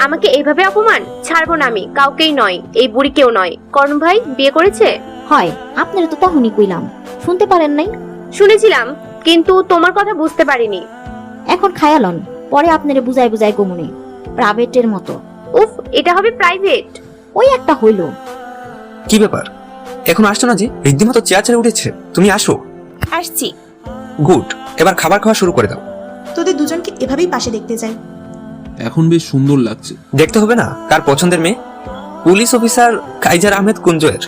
J: আমাকে এইভাবে অপমান ছাড়বো না আমি, কাউকেই নয়, এই বুড়ি কেউ নয়। কর্ণ ভাই বিয়ে করেছে?
E: হয়, আপনারা তো তখনই কইলাম, শুনতে পারেন নাই?
J: শুনেছিলাম, কিন্তু তোমার কথা বুঝতে পারিনি।
E: এখন খায়ালন, পরে আপনারে বুঝাই বুঝাই কমুনে, প্রাইভেটের মতো।
J: উফ, এটা হবে প্রাইভেট?
E: ওই একটা হইল।
D: কি ব্যাপার, এখন আসছো না যে? রিদ্ধিমা তো চেয়ার ছেড়ে উঠেছে, তুমি আসো।
A: আসছি।
D: গুড, এবার খাবার খাওয়া শুরু করে দাও।
G: তোদের দুজনকে এভাবেই পাশে দেখতে চাই।
C: এখন বেশ সুন্দর লাগছে।
D: দেখতে হবে না কার পছন্দের মেয়ে? পুলিশ অফিসার কাইজার আহমেদ কুঞ্জয়ের।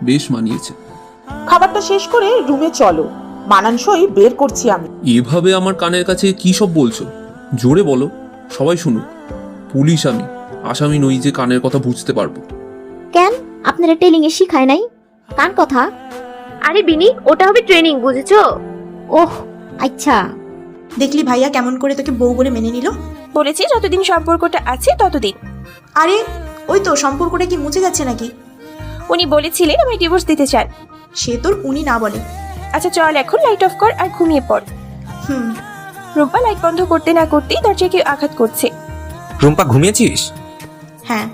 C: বেশ মানিয়েছে।
B: খাবারটা শেষ করে রুমে চলো, মানানসই বের করছি আমি।
C: এভাবে আমার কানের কাছে কি সব বলছো? জোরে বলো, সবাই শুনুক। পুলিশ আমি, আসামি নই যে কানের কথা বুঝতে পারবো।
E: কেন, আপনারা টেলিং এ শিখায় নাই কান কথা?
J: আরে বিনি, ওটা হবে ট্রেনিং, বুঝেছো?
E: ওহ আচ্ছা।
G: দেখলি ভাইয়া কেমন করে তোকে বউ বলে মেনে নিল?
A: বলেছি যতদিন সম্পর্কটা আছে ততদিন।
G: আরে ওই তো, সম্পর্কটা কি মুছে যাচ্ছে নাকি?
A: উনি বলেছিলেন আমায় ডিভোর্স দিতে চান।
G: সে তোর উনি না বলে।
A: আচ্ছা চল এখন লাইট অফ কর আর ঘুমিয়ে পড়। রূপা লাইট বন্ধ করতে না করতেই দরজায় কেউ আঘাত করছে।
D: রুম্পা, ঘুমিয়েছিস?
G: হ্যাঁ।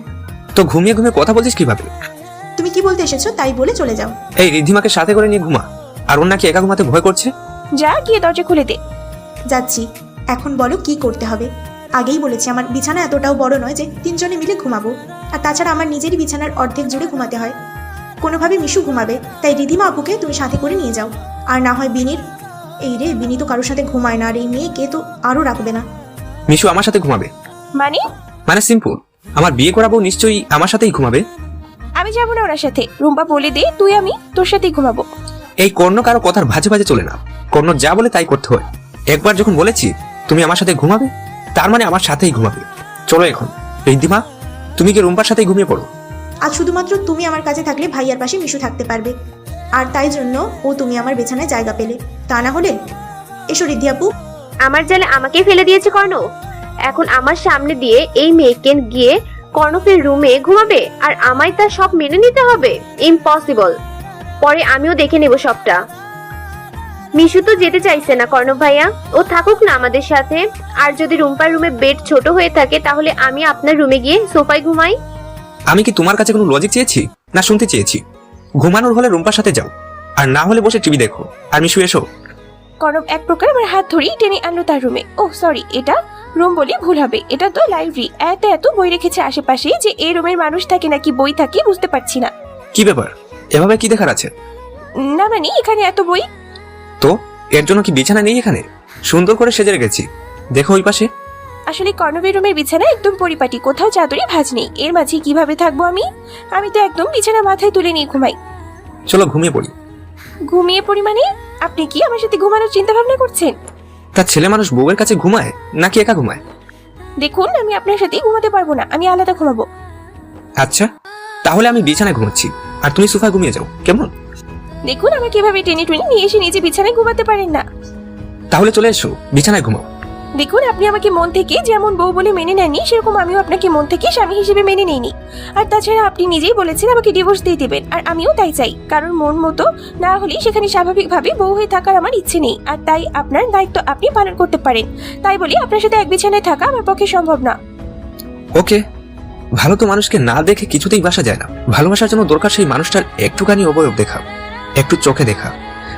D: তো ঘুমিয়ে ঘুমিয়ে কথা বলছিস কিভাবে?
G: তুমি কি বলতে এসেছো তাই বলে চলে যাও।
D: এই রিদ্ধিমাকে সাথে করে নিয়ে ঘুমা, আর ওর নাকি একা ঘুমাতে ভয় করছে।
A: যা গিয়ে দরজা খুলে দে।
G: যাচ্ছি। এখন বলো কি করতে হবে? আগেই বলেছি আমার বিছানা এতটাও বড় নয় যে তিনজনে মিলে ঘুমাবো, আর তাছাড়া আমার নিজেরই বিছানার অর্ধেক জুড়ে ঘুমাতে হয়। কোনোভাবে মিশু ঘুমাবে, তাই রিধিমা আপুকে তুমি সাথে করে নিয়ে যাও। আর না হয় বিনির। এই রে, বিনি তো কারোর সাথে ঘুমায় না, আর এই মেয়েকে তো আরও রাখবে না।
D: মিশু আমার সাথে ঘুমাবে?
A: মানে
D: সিম্পল, আমার বিয়ে করাবো নিশ্চয়ই আমার সাথেই ঘুমাবে।
A: আমি যাবো না ওনার সাথে। রুম্পা বলে দে তুই আমি তোর সাথেই ঘুমাবো।
D: এই কর্ণ কারো কথার ভাজে ভাজে চলে না, কর্ণ যা বলে তাই করতে হয়। একবার যখন বলেছি তুমি আমার সাথে ঘুমাবে, তার মানে আমার সাথেই ঘুমাবে। চলো এখন। রিদ্ধিমা, তুমি কি রুম্পার সাথেই ঘুমিয়ে পড়ো।
G: আজ শুধুমাত্র তুমি আমার কাছে থাকলে ভাইয়ার পাশে মিশু থাকতে পারবে, আর তাই জন্য ও তুমি আমার বিছানায় জায়গা পেলে। তা না হলে এসো রিদ্ধি আপু।
J: আমার জালে আমাকেই ফেলে দিয়েছে কর্ণ। এখন আমার সামনে দিয়ে এই মেয়েকে গিয়ে কর্ণফের রুমে ঘুমাবে, আর আমায় তা সব মেনে নিতে হবে? ইম্পসিবল। পরে আমিও দেখে নেব সবটা। মিশু তো যেতে চাইছে না কর্ণ ভাইয়া, ও থাকুক না আমাদের সাথে। আর যদি রুম্পার রুমে বেড ছোট হয়ে থাকে তাহলে আমি আপনার রুমে গিয়ে সোফায় ঘুমাই।
D: আমি কি তোমার কাছে কোনো লজিক চেয়েছি না শুনতে চেয়েছি? ঘুমানোর হলে রুম্পার সাথে যাও, আর না হলে বসে টিভি দেখো। আর মিশু এসো।
A: কর্ণব এক প্রকার আমার হাত ধরেই টেনে আনলো তার রুমে। ও সরি, এটা রুম বলে ভুল হবে, এটা তো লাইব্রেরি। এত এত বই রেখেছে আশেপাশে যে এই রুমের মানুষ থাকে নাকি বই থাকে বুঝতে পারছি না।
D: কি ব্যাপার, এভাবে কি দেখার আছে?
A: না মানে এখানে এত বই।
D: তো এর জন্য কি বিছানা নেই এখানে? সুন্দর করে সেজে রেখেছি, দেখো ওই পাশে।
A: আসলে কর্ণবের রুমের বিছানা একদম পরিপাটি, কোথাও চাদরে ভাঁজ নেই। এর মাঝে কিভাবে থাকবো আমি? আমি তো একদম বিছানা মাথায় তুলে নিয়ে ঘুমাই।
D: চলো ঘুমিয়ে পড়ি।
A: ঘুমিয়ে পড়ি মানে? আপনি কি আমার সাথে ঘুমানোর চিন্তা ভাবনা করছেন?
D: তার ছেলে মানুষ বউয়ের কাছে ঘুমায় নাকি একা ঘুমায়?
A: দেখুন আমি আপনার সাথে ঘুমাতে পারবো না, আমি আলাদা ঘুমাবো।
D: আচ্ছা, তাহলে আমি বিছানায় ঘুমাচ্ছি আর তুমি সোফায় ঘুমিয়ে যাও, কেমন?
A: দেখুন আমাকে এভাবে টেনে টুনে নিয়ে এসে নিজে বিছানায় ঘুমাতে পারেন না।
D: তাহলে চলে এসো, বিছানায় ঘুমাও।
A: দেখুন আপনি আমাকে মন থেকে যেমন বউ বলে মেনে নেননি, সেরকম আমিও আপনাকে মন থেকে স্বামী হিসেবে মেনে নেইনি। আর তাছাড়া আপনি নিজেই বলেছেন আমাকে ডিভোর্স দিয়ে দেবেন, আর আমিও তাই চাই। কারণ মন মতো না হলে সেখানে স্বাভাবিকভাবে বউ হয়ে থাকার আমার ইচ্ছে নেই। আর তাই আপনার দায়িত্ব আপনি পালন করতে পারেন। তাই বলি আপনার সাথে এক বিছানায় থাকা আমার পক্ষে সম্ভব না।
D: ওকে, ভালো তো মানুষকে না দেখে কিছুতেই বাসা যায় না। ভালোবাসার জন্য দরকার সেই মানুষটার একটুখানি অবয়ব দেখা, একটু চোখে দেখা।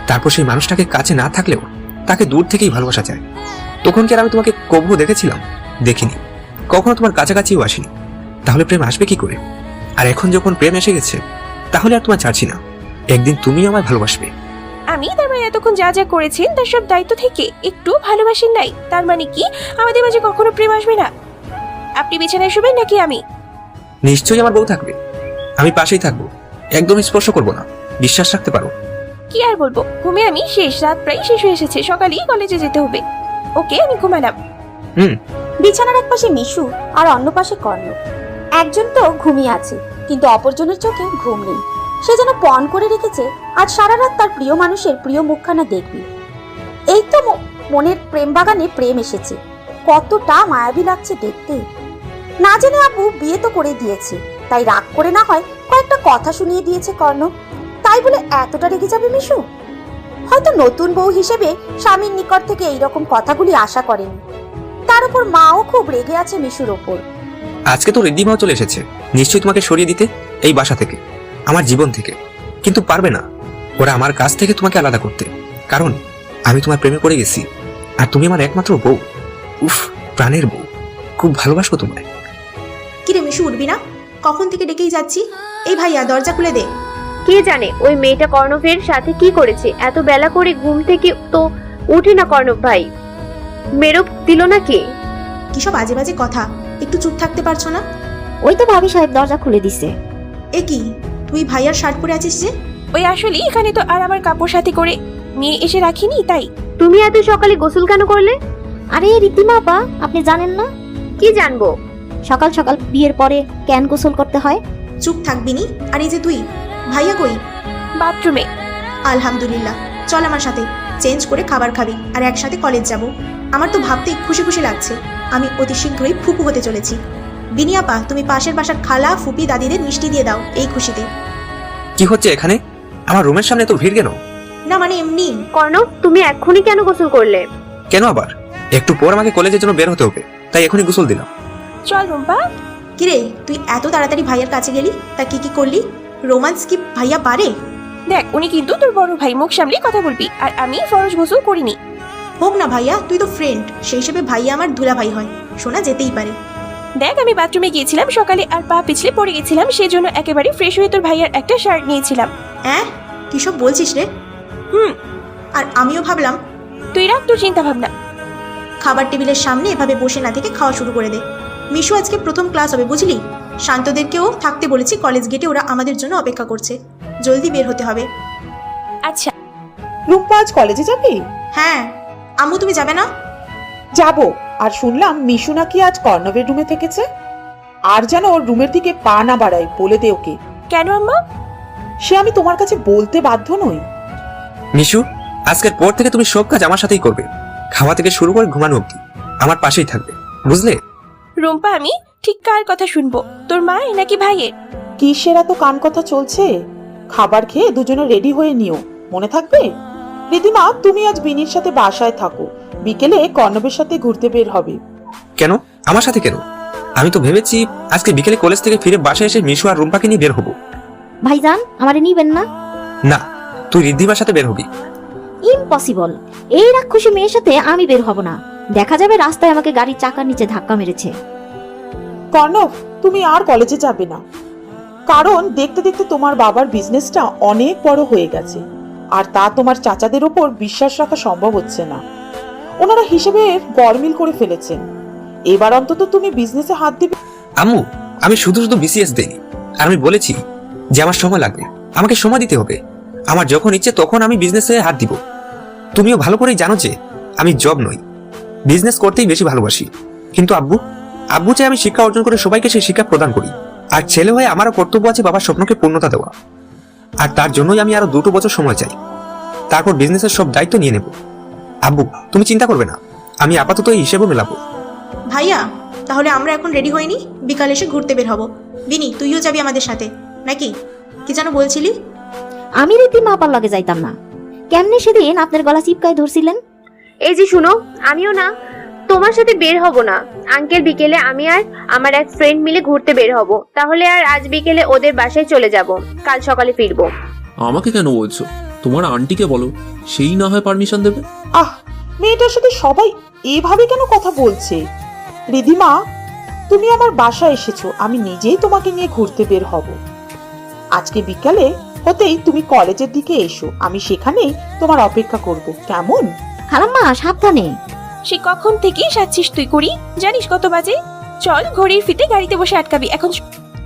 D: তারপর সেই মানুষটাকে কাছে না থাকলেও তাকে দূর থেকেই ভালোবাসা যায়। তখন কি আর আমি তোমাকে কবু দেখেছিলাম? দেখিনি, কখনো তোমার কাছাকাছিও আসিনি। তাহলে প্রেম আসবে কি করে? আর এখন যখন প্রেম এসে গেছে, তাহলে আর তোমার ছাড়ছি না। একদিন তুমি আমায় ভালোবাসবে।
A: আমি তার মানে এতক্ষণ যা যা করেছেন তার সব দায়িত্ব থেকে একটু ভালোবাসেন নাই, তার মানে কি আমাদের মাঝে কখনো প্রেম আসবে না? আপনি বিছানায় শুবেন নাকি আমি?
D: নিশ্চয়ই আমার বউ থাকবে, আমি পাশেই থাকবো, একদম স্পর্শ করবো না, বিশ্বাস রাখতে পারো।
A: কি আর বলবো, ঘুমে আমি শেষ। রাত প্রায় শেষ হয়ে এসেছে, সকালেই কলেজে যেতে হবে। ওকে আমি ঘুমালাম।
K: বিছানার এক পাশে মিশু আর অন্য পাশে কর্ণ। একজন তো ঘুমিয়ে আছে, কিন্তু অপরজনের চোখে ঘুম নেই। সে যেন পণ করে রেখেছে আজ সারা রাত তার প্রিয় মানুষের প্রিয় মুখখানা দেখবি। এই তো মনের প্রেম বাগানে প্রেম এসেছে, কতটা মায়াবী লাগছে দেখতে। না জেনে আপু বিয়ে তো করে দিয়েছে, তাই রাগ করে না হয় কয়েকটা কথা শুনিয়ে দিয়েছে কর্ণ। তাই তাই বলে এতটা রেগে যাবে মিশু? হয়তো নতুন বউ হিসেবে স্বামীর নিকট থেকে এইরকম কথাগুলি আশা করেনি। তার উপর মাও খুব রেগে আছে মিশুর ওপর।
D: আজকে তো রিদ্ধিমাও চলে এসেছে, নিশ্চয়ই তোমাকে সরিয়ে দিতে এই বাসা থেকে, আমার জীবন থেকে। কিন্তু পারবে না ওরা আমার কাছ থেকে তোমাকে আলাদা করতে, কারণ আমি তোমার প্রেমে পড়ে গেছি আর তুমি আমার একমাত্র বউ। উফ, প্রাণের বউ, খুব ভালোবাসবো তোমায়।
G: কিরে মিশু, উঠবি না? কখন থেকে ডেকেই যাচ্ছি। এই ভাইয়া, দরজা খুলে দে।
J: কে জানে ওই মেয়েটা কর্ণবের সাথে কি করেছে। এত বেলা করে ঘুম থেকে তো উঠে না কর্ণব ভাই, মেরো দিল না কে?
G: কিসব বাজে বাজে কথা, একটু চুপ থাকতে পারছো না?
E: ওই তো ভাবি সাহেব দরজা খুলে দিছে।
G: এ কি, তুই ভাইয়ার শার্ট পরে আছিস যে?
A: ওই আসলে এখানে তো আর আমার কাপড় সাথে করে নিয়ে এসে রাখিনি, তাই।
J: তুমি এত সকালে গোসল কেন করলে?
E: আরে রিদ্ধিমা আপা, আপনি জানেন না?
J: কি জানবো?
E: সকাল সকাল বিয়ের পরে কেন গোসল করতে হয়?
G: চুপ থাকবি নি? আর এই যে তুই, ভাইয়া কই?
A: বাথরুমে।
G: আলহামদুলিল্লাহ, চল আমার সাথে, চেঞ্জ করে খাবার খাবি আর একসাথে কলেজ যাব। আমার তো ভাবতেই খুশি খুশি লাগছে, আমি অতি শীঘ্রই ফুপু হতে চলেছি। বিনিয়াপা, তুমি পাশের বাসার খালা ফুপি দাদিদের মিষ্টি দিয়ে দাও এই খুশিতে।
D: কি হচ্ছে এখানে? আমার রুমের সামনে তো ভিড় কেন?
G: না মানে এমনি।
J: কর্ণব, তুমি এক্ষুনি কেন গোসল করলে?
D: কেন আবার? একটু পর আমাকে কলেজের জন্য বের হতে হবে, তাই এখনই গোসল দিলাম।
A: চল রুম্পা।
G: কিরে, তুই এত তাড়াতাড়ি ভাইয়ার কাছে গেলি, তা কি কি করলি? রোমান্স কি ভাইয়া পারে?
A: দেখ, উনি কিন্তু তোর বড় ভাই, মুখ সামলে কথা বলবি। আর আমি ফরজ গোসল করিনি।
G: হোক না ভাইয়া, তুই তো ফ্রেন্ড, সেই হিসেবে ভাইয়া আমার দুলা ভাই হয়, শোনা যেতেই পারে।
A: দেখ, আমি বাথরুমে গিয়েছিলাম সকালে আর পা পিছলে পড়ে গেছিলাম, সেজন্য একেবারে ফ্রেশ হয়ে তোর ভাইয়ার একটা শার্ট নিয়েছিলাম।
G: হ্যাঁ, কিসব বলছিস রে? আর আমিও ভাবলাম।
A: তুই রাখ তোর চিন্তা ভাবনা।
G: খাবার টেবিলের সামনে এভাবে বসে না থেকে খাওয়া শুরু করে দে। মিশু আজকে প্রথম ক্লাস হবে, বুঝলি? শান্তদেরকেও থাকতে বলেছি কলেজ গেটে, ওরা আমাদের জন্য অপেক্ষা করছে, জলদি বের হতে হবে।
A: আচ্ছা।
B: রুম্পা আজ কলেজে যাবি?
G: হ্যাঁ। আম্মু, তুমি যাবে না?
B: যাব। আর শুনলাম মিশু নাকি আজ কর্ণবের রুমে থেকেছে। আর যেন ওর রুমের দিকে পা না বাড়ায়, বলে দে ওকে।
A: কেন আম্মা?
B: সে আমি তোমার কাছে বলতে বাধ্য নই।
D: মিশু, আজকের পর থেকে তুমি সব কাজ আমার সাথেই করবে, খাওয়া থেকে শুরু করে ঘুমানো অবধি আমার পাশেই থাকবে, বুঝলে?
A: রুম্পা, আমি ঠিক কার কথা শুনবো, তোর মা নাকি ভাইয়ের?
B: কি সেরা তো কান কথা চলছে। খাবার খেয়ে দুজনে রেডি হয়ে নিও, মনে থাকবে? রিদিমা, তুমি আজ বিনির সাথে বাসায় থাকো, বিকেলে কর্ণবের সাথে ঘুরতে বের হবে।
D: কেন আমার সাথে কেন? আমি তো ভেবেছি আজকে বিকেলে কলেজ থেকে ফিরে বাসায় এসে মিশু আর রুম্পাকে নিয়ে বের হবো।
E: ভাইজান, আমারে নিবেন না?
D: না, তুই রিদ্ধিমার সাথে বের হবি।
E: ইম্পসিবল। এই রাক্ষসী মেয়ের সাথে আমি বের হব না। দেখা যাবে রাস্তায় আমাকে গাড়ির চাকার নিচে ধাক্কা মেরেছে।
B: কর্ণব, তুমি আর কলেজে যাবে না, কারণ দেখতে দেখতে তোমার বাবার বিজনেসটা অনেক বড় হয়ে গেছে, আর তা তোমার চাচাদের ওপর বিশ্বাস রাখা সম্ভব হচ্ছে না। ওনারা হিসেবে গরমিল করে ফেলেছেন। এবার অন্তত তুমি বিজনেসে হাত দিবে।
D: আম্মু, আমি শুধু শুধু বিসিএস দেইনি, আর আমি বলেছি যে আমার সময় লাগবে, আমাকে সময় দিতে হবে। আমার যখন ইচ্ছে তখন আমি বিজনেসে হাত দিব। তুমিও ভালো করেই জানো যে আমি জব নই, বিজনেস করতেই বেশি ভালোবাসি। কিন্তু আব্বু চাই আমি শিক্ষা অর্জন করে সবাইকে সেই শিক্ষা প্রদান করি। আর ছেলে হয়ে আমারও কর্তব্য আছে বাবার স্বপ্নকে পূর্ণতা দেওয়া। আর তার জন্যই আমি আরো 2 বছর সময় চাই, তারপর বিজনেসের সব দায়িত্ব নিয়ে নেব। আব্বু, তুমি চিন্তা করবে না, আমি আপাতত এই হিসেবও মেলাবো।
G: ভাইয়া, তাহলে আমরা এখন রেডি হইনি, বিকালে এসে ঘুরতে বের হব। বিনি, তুইও যাবি আমাদের সাথে নাকি? কি যেন বলছিলি?
E: আমি রিদ্ধিমা আপার লগে যাইতাম না। কেমনে সেদিন আপনার গলা চিপকায় ধরছিলেন?
J: এই যে শুনো, আমিও না তোমার সাথে বের হব না। আঙ্কেল বিকেলে আমি আর আমার এক ফ্রেন্ড মিলে ঘুরতে বের হব। তাহলে আর আজ বিকেলে ওদের বাসায় চলে যাব, কাল সকালে ফিরবো।
C: আমাকে কেন বলছো? তোমার আন্টিকে বলো, সেই না হয় পারমিশন দেবে।
B: আহ, মেয়েটার সাথে সবাই এভাবে কেন কথা বলছে? রিদিমা, তুমি আমার বাসায় এসেছো, আমি নিজেই তোমাকে নিয়ে ঘুরতে বের হব। আজকে বিকালে হতেই তুমি কলেজের দিকে এসো, আমি সেখানেই তোমার অপেক্ষা করব, কেমন?
E: খালাম্মা, সাবধানে।
A: সে কখন থেকে সাচ্ছিস তুই করি, জানিস কত বাজে? চল, ঘড়ির ফিতে গাড়িতে বসে আটকাবি এখন।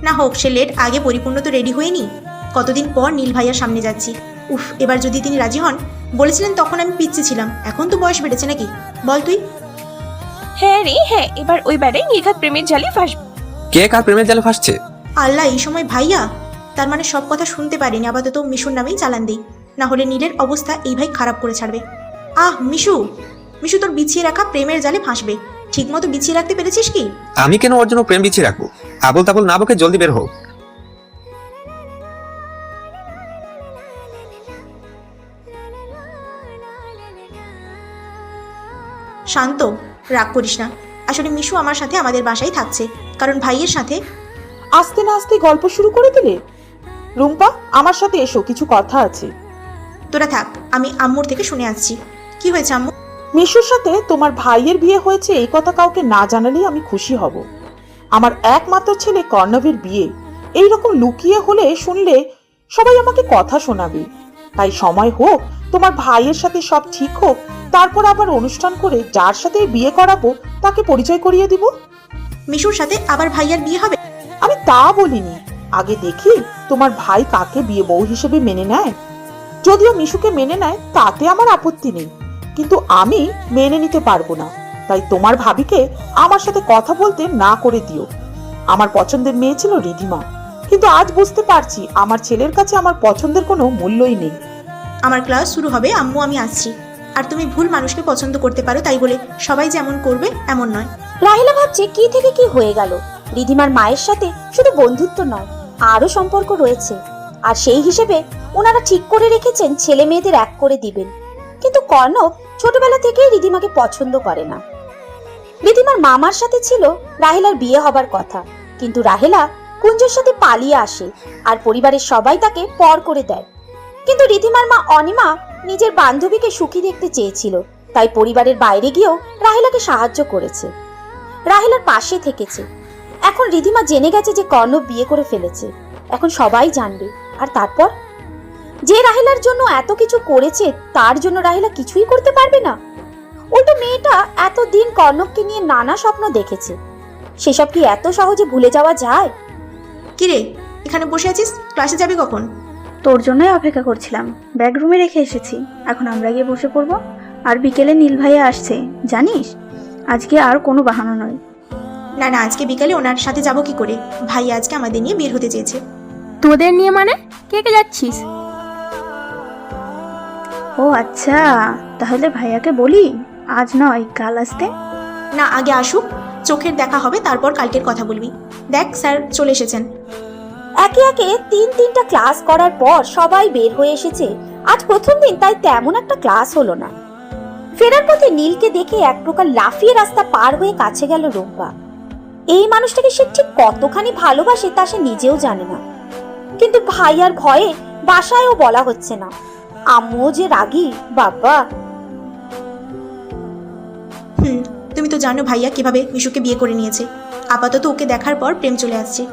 G: না হোক সে লেট, আগে পরিপূর্ণ তো রেডি হয়নি। কতদিন পর নীল ভাইয়ার সামনে যাচ্ছি। উফ, এবার যদি তিনি রাজি হন। বলেছিলেন তখন আমি পিচ্ছি ছিলাম, এখন তো বয়স বেড়েছে নাকি? বল তুই।
A: হ্যাঁ রে হ্যাঁ, এবার ওই বেড়াই নির্ঘাত প্রেমের জালে ফাঁসবে।
D: কে কার প্রেমের জালে ফাঁসছে?
G: আল্লাহ, এই সময় ভাইয়া? তার মানে সব কথা শুনতে পারিনি, আপাতত মিশুর নামেই চালান দিই, না হলে নীলের অবস্থা এই ভাই খারাপ করে ছাড়বে। আহ মিশু, মিশু তোর বিছিয়ে রাখা প্রেমের জালে ফাঁসবে। ঠিক মতো বিছিয়ে রাখতে পেরেছিস কি?
D: আমি কেন ওর জন্য প্রেম বিছিয়ে রাখবো? আবল তাবল না বকে জলদি বের হোক।
G: শান্ত, রাগ করিস না। আসলে মিশু আমার সাথে আমাদের বাসায় থাকছে, কারণ ভাইয়ের সাথে।
B: আস্তে না আস্তে গল্প শুরু করে দিলে। রুম্পা, আমার সাথে এসো, কিছু কথা আছে।
G: তোরা থাক, আমি আম্মুর থেকে শুনে আসছি। কি হয়েছে আম্মু?
B: মিশুর সাথে তোমার ভাইয়ের বিয়ে হয়েছে এই কথা কাউকে না জানালেই আমি খুশি হব। আমার একমাত্র ছেলে কর্ণবের বিয়ে এইরকম লুকিয়ে হলে শুনলে সবাই আমাকে কথা শোনাবে। তাই সময় হোক, তোমার ভাইয়ের সাথে সব ঠিক হোক, তারপর আবার অনুষ্ঠান করে যার সাথে বিয়ে করাবো তাকে পরিচয় করিয়ে দিব।
G: মিশুর সাথে আবার ভাইয়ার বিয়ে হবে?
B: আমি তা বলিনি, আগে দেখি তোমার ভাই কাকে বিয়ে বউ হিসেবে মেনে নেয়। যদিও মিশুকে মেনে নেয় তাতে আমার আপত্তি নেই, কিন্তু আমি মেনে নিতে পারবো না। তাই তোমার ভাবিকে আমার সাথে কথা বলতে না করে দিও। আমার পছন্দের মেয়ে ছিল রিধিমা, কিন্তু আজ বুঝতে পারছি আমার ছেলের কাছে আমার পছন্দের কোনো মূল্যই নেই।
G: আমার ক্লাস শুরু হবে আম্মু, আমি আসছি। আর তুমি ভুল মানুষকে পছন্দ করতে পারো তাই বলে সবাই যেমন করবে এমন নয়।
K: রাহিলা ভাবছে কি থেকে কি হয়ে গেল। রিধিমার মায়ের সাথে শুধু বন্ধুত্ব নয়, আরও সম্পর্ক রয়েছে। আর সেই হিসেবে ওনারা ঠিক করে রেখেছেন ছেলে মেয়েদের এক করে দিবেন। কিন্তু কর্ণব ছোটবেলা থেকেই রিধিমাকে পছন্দ করে না। রিধিমার মামার সাথে ছিল রাহেলার বিয়ে হবার কথা, কিন্তু রাহেলা কুঞ্জের সাথে পালিয়ে আসে আর পরিবারের সবাই তাকে পর করে দেয়। কিন্তু রিধিমার মা অনিমা নিজের বান্ধবীকে সুখী দেখতে চেয়েছিল, তাই পরিবারের বাইরে গিয়েও রাহেলাকে সাহায্য করেছে, রাহেলার পাশে থেকেছে। এখন রিধিমা জেনে গেছে যে কর্ণব বিয়ে করে ফেলেছে, এখন সবাই জানবে। আর তারপর যে রাহেলার জন্য এত কিছু করেছে তার জন্য রাহেলা কিছুই করতে পারবে না। উল্টো মেয়েটা এতদিন কর্ণবকে নিয়ে নানা স্বপ্ন দেখেছে, সেসব কি এত সহজে ভুলে যাওয়া যায়?
G: কিরে, এখানে বসে আছিস, ক্লাসে যাবি কখন?
L: তোর জন্যই অপেক্ষা করছিলাম, ব্যাগ রুমে রেখে এসেছি, এখন আমরা গিয়ে বসে পড়বো। আর বিকেলে নীল ভাইয়া আসছে জানিস, আজকে আর কোনো বাহানা নয়।
G: না না, আজকে বিকালে ওনার সাথে যাব কি করে? ভাই আজকে আমাদের নিয়ে বের হতে চেয়েছে।
L: তোদের নিয়ে মানে? কে কে যাচ্ছিস? ও আচ্ছা, তাহলে ভাইয়াকে বলি আজ নয় কাল আসতে।
G: না, আগে আসুক, চোখের দেখা হবে, তারপর কালকের কথা বলবি। দেখ স্যার চলে এসেছেন।
K: একে একে তিনটা ক্লাস করার পর সবাই বের হয়ে এসেছে। আজ প্রথম দিন, তাই তেমন একটা ক্লাস হলো না। ফেরার পথে নীলকে দেখে এক প্রকার লাফিয়ে রাস্তা পার হয়ে কাছে গেল রুম্পা। এই মানুষটাকে সে ঠিক কতখানি ভালোবাসে তা সে নিজেও জানে না, কিন্তু ভাইয়ার ভয়ে বাসায়ও বলা হচ্ছে না। আম্মু যে রাগী বাবা।
G: তুমি তো জানো ভাইয়া কিভাবে মিশুকে বিয়ে করে নিয়েছে। আপাতত ওকে দেখার পর প্রেম চলে আসছে।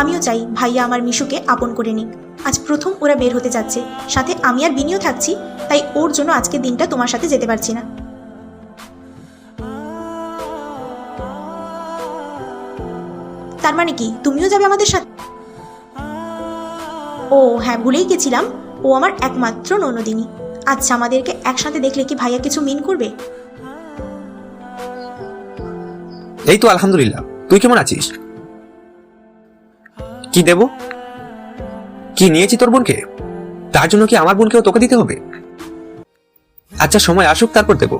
G: আমিও চাই ভাইয়া আমার মিশুকে আপন করে নিক। আজ প্রথম ওরা বের হতে যাচ্ছে, সাথে আমি আর বিনিও থাকছি, তাই ওর জন্য আজকের দিনটা তোমার সাথে যেতে পারছি না। তার মানে কি তুমিও যাবে আমাদের সাথে? ও হ্যাঁ, ভুলেই গেছিলাম, ও আমার একমাত্র ননদিনী। আচ্ছা, আমাদেরকে একসাথে দেখলে কি ভাইয়া কিছু মিন করবে?
D: এই তো আলহামদুলিল্লাহ, তুই কেমন আছিস? কি দেব? কি নিয়েছি তোর বোনকে? তার জন্য কি আমার বোনকেও তোকে দিতে হবে? আচ্ছা, সময় আসুক তারপর দেব।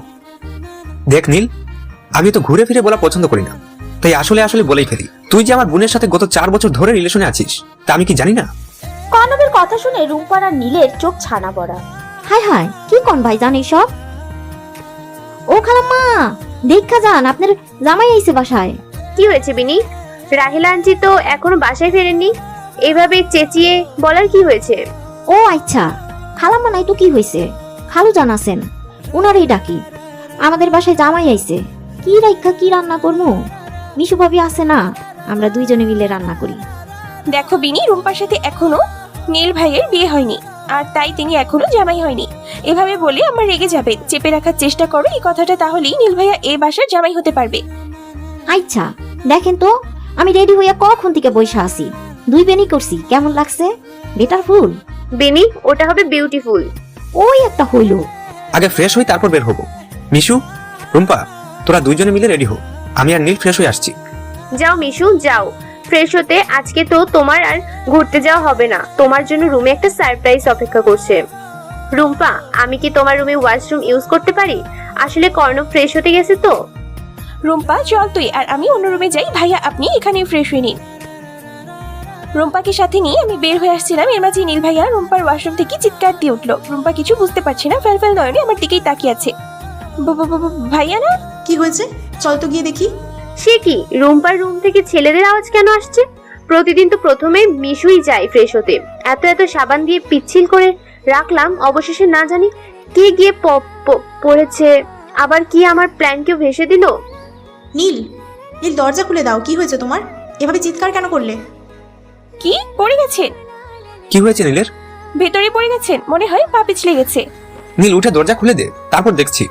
D: দেখ নীল, আমি তো ঘুরে ফিরে বলা পছন্দ করি না, তাই আসলে আসলে বলেই ফেলি। তুই যে আমার বোনের সাথে গত 4 বছর ধরে রিলেশনে আছিস তা আমি কি জানি না?
K: কর্ণবের কথা শুনে রুম্পার আর নীলের চোখ ছানা পড়া।
E: হায় হায়, কি কোন ভাই জানি সব। ও খালাম্মা, দেখা যান আপনার জামাই আইছে বাসায়।
J: কি হয়েছে বিনি? রাহেলা আন্টি তো এখনো বাসায় ফেরেননি, এভাবে চেঁচিয়ে বলার কি হয়েছে?
E: ও আচ্ছা, খালাম্মা নাই তো কি হয়েছে, খালু জানাছেন, উনারই ডাকি। আমাদের বাসায় জামাই আইছে, কি রাইখা কি রান্না করবো? মিশু ভাবি আছে না, আমরা দুইজনে মিলে রান্না করি।
A: দেখো বিনি, রুম্পার সাথে এখনো নীল ভাইয়ের বিয়ে হয়নি, আর তাই তিনি এখনো জামাই হয়নি। এভাবে বলে আমার রেগে যাবে, চেপে রাখার চেষ্টা করো এই কথাটা, তাহলেই নীল ভাইয়া এ বাসার জামাই হতে পারবে।
E: আচ্ছা দেখেন তো, আমি রেডি হইয়া কখন থেকে বইসা আছি, 2 বেনি করছি, কেমন লাগছে? বেটার ফুল
J: বেনি, ওটা হবে বিউটিফুল।
E: ওই একটা হইল।
D: আগে ফ্রেশ হই তারপর বের হবো। মিশু, রুম্পা, তোরা দুইজনে মিলে রেডি হো, আমি আর নীল ফ্রেশ হয়ে আসছি।
J: যাও মিশু যাও, ফ্রেশ হতে। আজকে তো তোমার আর ঘুরতে যাওয়া হবে না, তোমার জন্য রুমে একটা সারপ্রাইজ অপেক্ষা করছে। রুম্পা, আমি কি তোমার রুমে ওয়াশরুম ইউজ করতে পারি? আসলে কর্ণব ফ্রেশ হতে গেছে তো।
A: রুম্পা চল তুই আর আমি অন্য রুমে যাই, ভাইয়া আপনি এখানে ফ্রেশ হয়ে নিন। রুম্পাকে সাথে নিয়ে আমি বের হয়ে আসছিলাম, এর মাঝে নীল ভাইয়া রুম্পার ওয়াশরুম থেকে চিৎকার দিয়ে উঠলো। রুম্পা কিছু বুঝতে পারছে না, ফেলফেল নয়নে আমার দিকেই তাকিয়ে আছে। ভাইয়া না?
G: কি হয়েছে? চল তো গিয়ে দেখি।
J: সে কি, রুম্পার রুম থেকে ছেলেদের আওয়াজ কেন আসছে? প্রতিদিন তো প্রথমে মিশুই যায় ফ্রেশ হতে, এত এত সাবান দিয়ে পিচ্ছিল করে রাখলাম, অবশেষে না জানি কে গিয়ে পড়েছে। আবার কি আমার প্ল্যানকেও ভেসে দিল?
G: নীল, নীল দরজা খুলে দাও। কি হয়েছে তোমার? এভাবে চিৎকার কেন করলে?
A: কি পড়ে গেছেন?
D: কি হয়েছে নীলের?
A: ভেতরে পড়ে গেছেন মনে হয়, পা পিছলে গেছে।
D: নীল উঠে দরজা খুলে দে, তারপর দেখছি।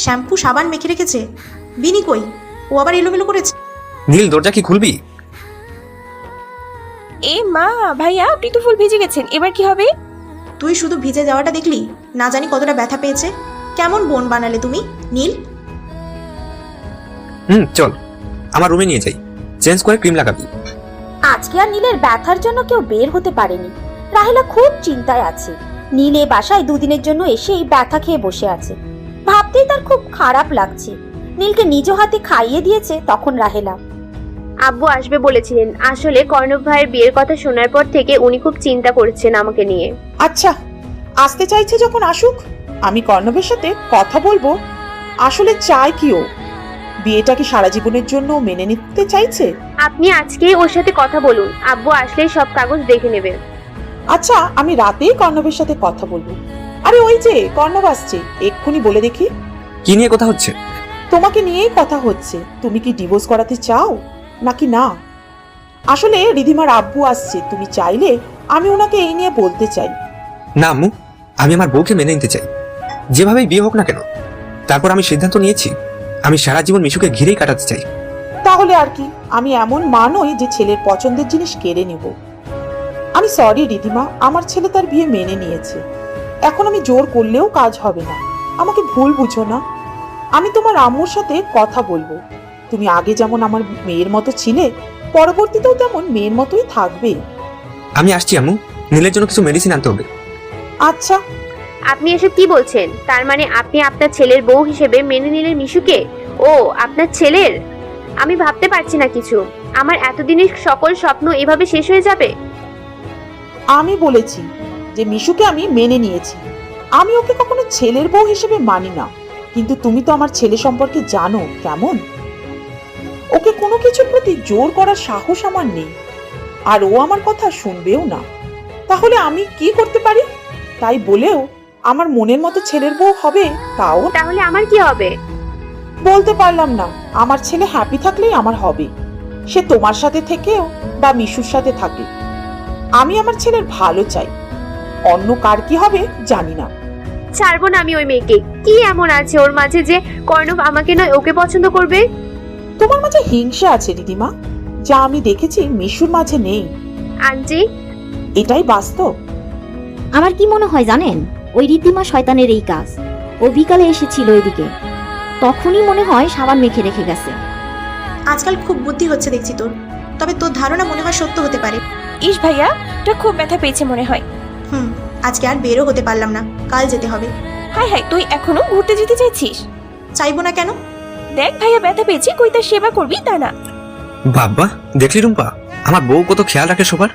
G: শ্যাম্পু সাবান মেখে রেখেছে। বিনি কই? ও আবার এলোমেলো করেছে।
D: নীল দরজা কি খুলবি?
A: এ মা, ভাইয়া আপনি তো ফুল ভিজে গেছেন, এবার কি হবে?
G: তুই শুধু ভিজে যাওয়াটা দেখলি, না জানি কতটা ব্যথা পেয়েছে। কেমন বোন বানালে তুমি নীল।
D: চল আমার রুমে নিয়ে যাই, চেঞ্জ করে ক্রিম লাগাবি।
K: আজকে আর নীলের ব্যথার জন্য কেউ বের হতে পারেনি। রাহেলা খুব চিন্তায় আছে। নীল এ বাসায় দুদিনের জন্য এসেই ব্যথা খেয়ে বসে আছে। ভাবতেই তার খুব খারাপ লাগছে। নীলকে নিজ হাতে খাইয়ে দিয়েছে তখন রাহেলা।
J: আব্বু আসবে বলেছিলেন। আসলে কর্ণব ভাইয়ের বিয়ের কথা শোনার পর থেকে উনি খুব চিন্তা করছেন আমাকে নিয়ে।
B: আচ্ছা, আসতে চাইছে যখন আসুক, আমি কর্ণবের সাথে কথা বলবো। আসলে চাই কি ও? বিয়েটা কি সারা জীবনের জন্য মেনে নিতে চাইছে?
J: আপনি আজকেই ওর সাথে কথা বলুন, আব্বু আসলেই সব কাগজ দেখে নেবে।
B: আচ্ছা, আমি রাতেই কর্ণবের সাথে কথা বলবো। আরে ওই যে কর্ণব আসছে, এক্ষুনি বলে দেখি।
D: কি নিয়ে কথা হচ্ছে?
B: তোমাকে নিয়েই কথা হচ্ছে। তুমি কি ডিভোর্স করাতে চাও নাকি না? আসলে রিধিমার আব্বু আসছে, তুমি চাইলে আমি ওনাকে এই নিয়ে বলতে চাই।
D: না আম্মু, আমি আমার বউকে মেনে নিতে চাই, যেভাবেই বিয়ে হোক না কেন। তারপর আমি সিদ্ধান্ত নিয়েছি, আমি সারা জীবন মিশুকে ঘিরেই কাটাতে চাই।
B: তাহলে আর কি, আমি এমন মা নই যে ছেলের পছন্দের জিনিস কেড়ে নেব। আমি সরি রিধিমা, আমার ছেলে তার বিয়ে মেনে নিয়েছে। এখন আমি জোর করলেও কাজ হবে না, আমাকে ভুল বুঝো না। আমি তোমার আম্মুর সাথে কথা বলবো। তুমি আগে যেমন আমার মেয়ের মতো ছিলে, পরবর্তীতেও তেমন মেয়ের মতোই থাকবে।
D: আমি আসছি আম্মু, নীলের জন্য কিছু মেডিসিন আনতে হবে।
B: আচ্ছা।
J: আপনি এসব কি বলছেন? তার মানে আপনি আপনার ছেলের বউ হিসেবে মেনে নিলেন মিশুকে? ও আপনার ছেলের? আমি ভাবতে পারছি না কিছু। আমার এতদিনের সকল স্বপ্ন এভাবে শেষ হয়ে যাবে?
B: আমি বলেছি যে মিশুকে আমি মেনে নিয়েছি। আমি ওকে কখনো ছেলের বউ হিসেবে মানি না, কিন্তু তুমি তো আমার ছেলে সম্পর্কে জানো কেমন। ওকে কোনো কিছুর প্রতি জোর করার সাহস আমার নেই, আর ও আমার কথা শুনবেও না। তাহলে আমি কি করতে পারি? তাই বলেও আমার মনের মতো ছেলের বউ হবে তাও?
J: তাহলে আমার কি হবে?
B: বলতে পারলাম না। আমার ছেলে হ্যাপি থাকলেই আমার হবে, সে তোমার সাথে থেকেও বা মিশুর সাথে থাকে। আমি আমার ছেলের ভালো চাই, অন্য কার কি হবে জানি না।
J: ছাড়বো না আমি ওই মেয়েকে। কি এমন আছে ওর মাঝে যে কর্ণব আমাকে নয় ওকে পছন্দ করবে?
B: তোমার মাঝে হিংসা আছে রিদিমা, যা আমি দেখেছি মিশুর মাঝে নেই।
J: আন্টি,
B: এটাই বাস্তব।
E: আমার কি মনে হয় জানেন, ওই রীতিমা শয়তানের এই কাজ। ও বিকালে এসেছিল এদিকে, তখনই মনে হয় সাবান মেখে রেখে গেছে।
G: আজকাল খুব বুদ্ধি হচ্ছে দেখছি তোর। তবে তোর ধারণা মনে হয় সত্য হতে পারে।
A: ইস ভাইয়া, এটা খুব ব্যথা পেয়েছে মনে হয়।
G: আজকে আর বেরো হতে পারলাম না, কাল যেতে হবে।
A: হাই হাই, তুই এখনো ঘুরতে যেতে চাইছিস?
G: চাইবো না কেন?
A: দেখ ভাইয়া ব্যথা পেয়েছে, কই তার সেবা করবি তা না।
D: বাবা দেখলি রুম্পা, আমার বউ কত খেয়াল রাখে সবার।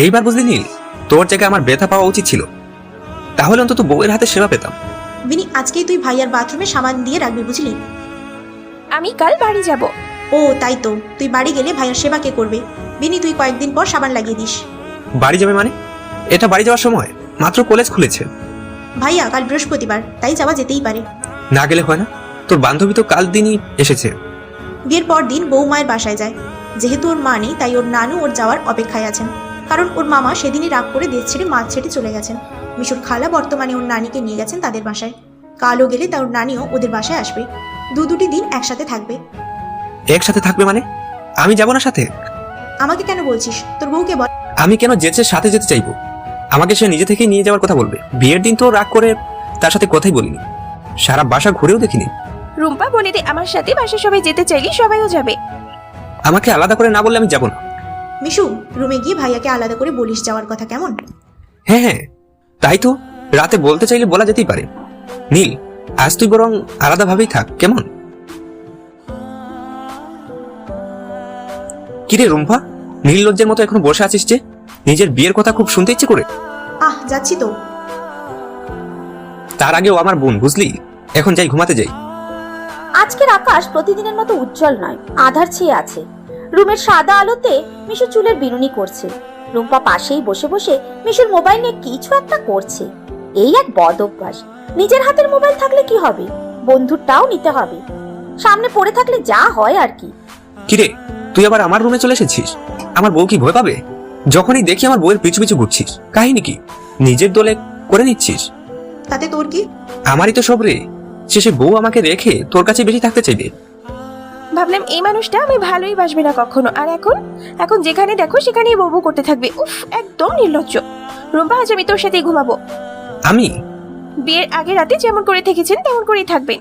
D: এইবার বুঝলি নীল, তোর জায়গায় আমার ব্যথা পাওয়া উচিত ছিল, তাহলে অন্তত বউয়ের হাতে সেবা পেতাম।
G: বিনি, আজকেই তুই ভাইয়ার বাথরুমে সাবান দিয়ে রাখবি, বুঝলি?
A: আমি কাল বাড়ি যাব।
G: ও তাই তো, তুই বাড়ি গেলে ভাইয়ার সেবা কে করবে? বিনি, তুই কয়েকদিন পর সাবান লাগিয়ে দিস।
D: বাড়ি যাবে মানে? এটা বাড়ি যাওয়ার সময়? মাত্র কলেজ খুলেছে।
G: ভাইয়া কাল বৃহস্পতিবার, তাই যাওয়া যেতেই পারে।
D: না গেলে হয় না? তোর বান্ধবী তো কাল দিনই এসেছে।
G: বিয়ের পর দিন বউ মায়ের বাসায় যায়। যেহেতু ওর মা নেই, তাই ওর নানু ওর যাওয়ার অপেক্ষায় আছেন। কারণ ওর মামা সেদিনই রাগ করে দেশ ছেড়ে মাছ ছেড়ে চলে গেছেন। মিশুর খালা বর্তমানে ওর নানিকে নিয়ে গেছেন তাদের বাসায়। কালও গেলে তার নানিও ওদের বাসায় আসবে। দুটি দিন একসাথে থাকবে।
D: একসাথে থাকবে মানে? আমি যাব না সাথে?
G: আমাকে কেন বলছিস? তোর বউকে বল।
D: আমি কেন যেতে সাথে যেতে চাইবো? আমাকে সে নিজে থেকেই নিয়ে যাওয়ার কথা বলবে। বিয়ের দিন তো রাগ করে তার সাথে কথাই বলিনি, সারা বাসা ঘুরেও দেখিনি।
A: রুম্পা বলে দে আমার সাথে, বাসা সবাই যেতে চাইলে সবাইও যাবে।
D: আমাকে আলাদা করে না বললে আমি যাব না।
G: মিশু, রুমে গিয়ে ভাইয়াকে আলাদা করে বলিস যাওয়ার কথা, কেমন?
D: হ্যাঁ হ্যাঁ, তাই তো, রাতে বলতে চাইলে বলা যেতেই পারে। নীল, আজ তুই বরং আলাদাভাবেই থাক, কেমন? কিরে রুম্পা, নীল লজ্জের মতো এখনো বসে আছিস যে? নিজের বিয়ের কথা খুব শুনতে ইচ্ছে করে।
G: যাচ্ছি তো।
D: তার আগেও আমার বোন, বুঝলি? এখন যাই, ঘুমাতে যাই।
K: আজকের আকাশ প্রতিদিনের মতো উজ্জ্বল নয়, আধার ছেয়ে আছে। রুমের সাদা আলোতে মিশু চুলের বিনুনি করছে। রুম্পা পাশেই বসে বসে মিশুর মোবাইল নিয়ে কিছু একটা করছে। এই এক বদ অভ্যাস। নিজের হাতের মোবাইল থাকলে কি হবে, বন্ধুরটাও নিতে হবে। সামনে পড়ে থাকলে যা হয় আর কি।
D: কিরে, তুই আবার আমার রুমে চলে এসেছিস? আমার বউ কি ভয় পাবে? যখনই দেখি আমার বউয়ের পিছু পিছু ঘুরছিস, কাহিনী কি? নিজের দলে করে নিচ্ছিস?
G: তাতে তোর কি?
D: আমারই তো সব রে। শেষে বউ আমাকে রেখে তোর কাছে বেশি থাকতে চাইবে।
A: ভাবলাম এই মানুষটা আমি ভালোই বাসবে না কখনো, আর এখন যেখানে দেখো সেখানেই বউ বউ করতে থাকবে। উফ, একদম নির্লজ্জ। রুম্পা, আজ আমি তোর সাথেই ঘুমাবো।
D: আমি?
A: বিয়ের আগে রাতে যেমন করে থেকেছেন তেমন করেই থাকবেন।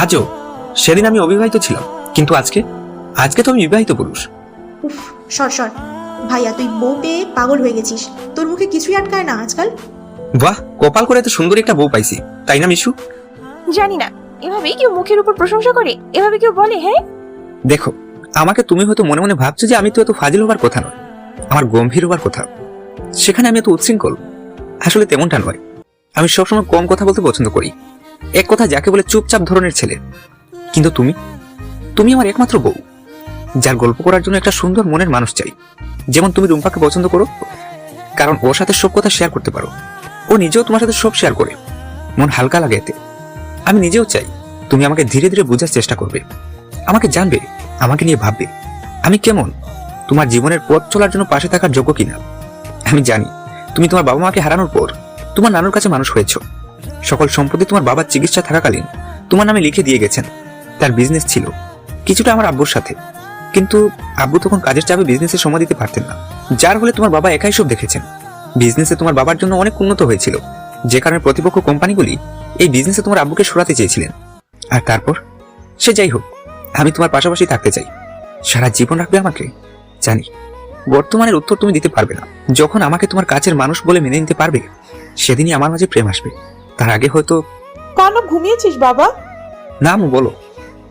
D: আজও? সেদিন আমি অবিবাহিত ছিলাম, কিন্তু আজকে তো আমি বিবাহিত পুরুষ।
G: উফ, সর সর। ভাইয়া, তুই বউ পেয়ে পাগল হয়ে গেছিস। তোর মুখে কিছুই আটকায় না আজকাল।
D: বাহ, কপাল করে এত সুন্দর একটা বউ পাইছি, তাই না মিশু?
A: জানি না, এভাবেই কেউ মুখের উপর প্রশংসা করে? এভাবে কেউ বলে? হ্যাঁ,
D: দেখো, আমাকে তুমি হয়তো মনে মনে ভাবছো যে আমি তো এত ফাজিল হবার কথা নয়, আমার গম্ভীর হবার কথা। সেখানে আমি এত উচ্ছৃঙ্খল। আসলে তেমনটা নয়। আমি সবসময় কম কথা বলতে পছন্দ করি, এক কথা যাকে বলে চুপচাপ ধরনের ছেলে। কিন্তু তুমি আমার একমাত্র বউ, যার গল্প করার জন্য একটা সুন্দর মনের মানুষ চাই। যেমন তুমি রুম্পাকে পছন্দ করো, কারণ ওর সাথে সব কথা শেয়ার করতে পারো। ও নিজেও তোমার সাথে সব শেয়ার করে, মন হালকা লাগে এতে। আমি নিজেও চাই তুমি আমাকে ধীরে ধীরে বোঝার চেষ্টা করবে, আমাকে জানবে, আমাকে নিয়ে ভাববে আমি কেমন, তোমার জীবনের পথ চলার জন্য পাশে থাকার যোগ্য কিনা। আমি জানি তুমি তোমার বাবা মাকে হারানোর পর তোমার নানুর কাছে মানুষ হয়েছো। সকল সম্পত্তি তোমার বাবার চিকিৎসা থাকাকালীন তোমার নামে লিখে দিয়ে গেছেন। তার বিজনেস ছিল কিছুটা আমার আব্বুর সাথে, কিন্তু আব্বু তখন কাজের চাপে বিজনেসে সময় দিতে পারতেন না, যার ফলে তোমার বাবা একাই সব দেখেছেন। বিজনেসে তোমার বাবার জন্য অনেক উন্নত হয়েছিল, যে কারণে প্রতিপক্ষ কোম্পানিগুলি এই বিজনেসে তোমার আব্বুকে সরাতে চেয়েছিলেন। আর তারপর সে যাই হোক, আমি তোমার পাশাপাশি থাকতে চাই। সারা জীবন রাখবে আমাকে জানি। বর্তমানের উত্তর তুমি দিতে পারবে না। যখন আমাকে তোমার কাছের মানুষ বলে মেনে নিতে পারবে, সেদিনই আমার মাঝে প্রেম আসবে। তার আগে হয়তো।
B: কেন ঘুমিয়েছিস বাবা?
D: না আম্মু, বলো।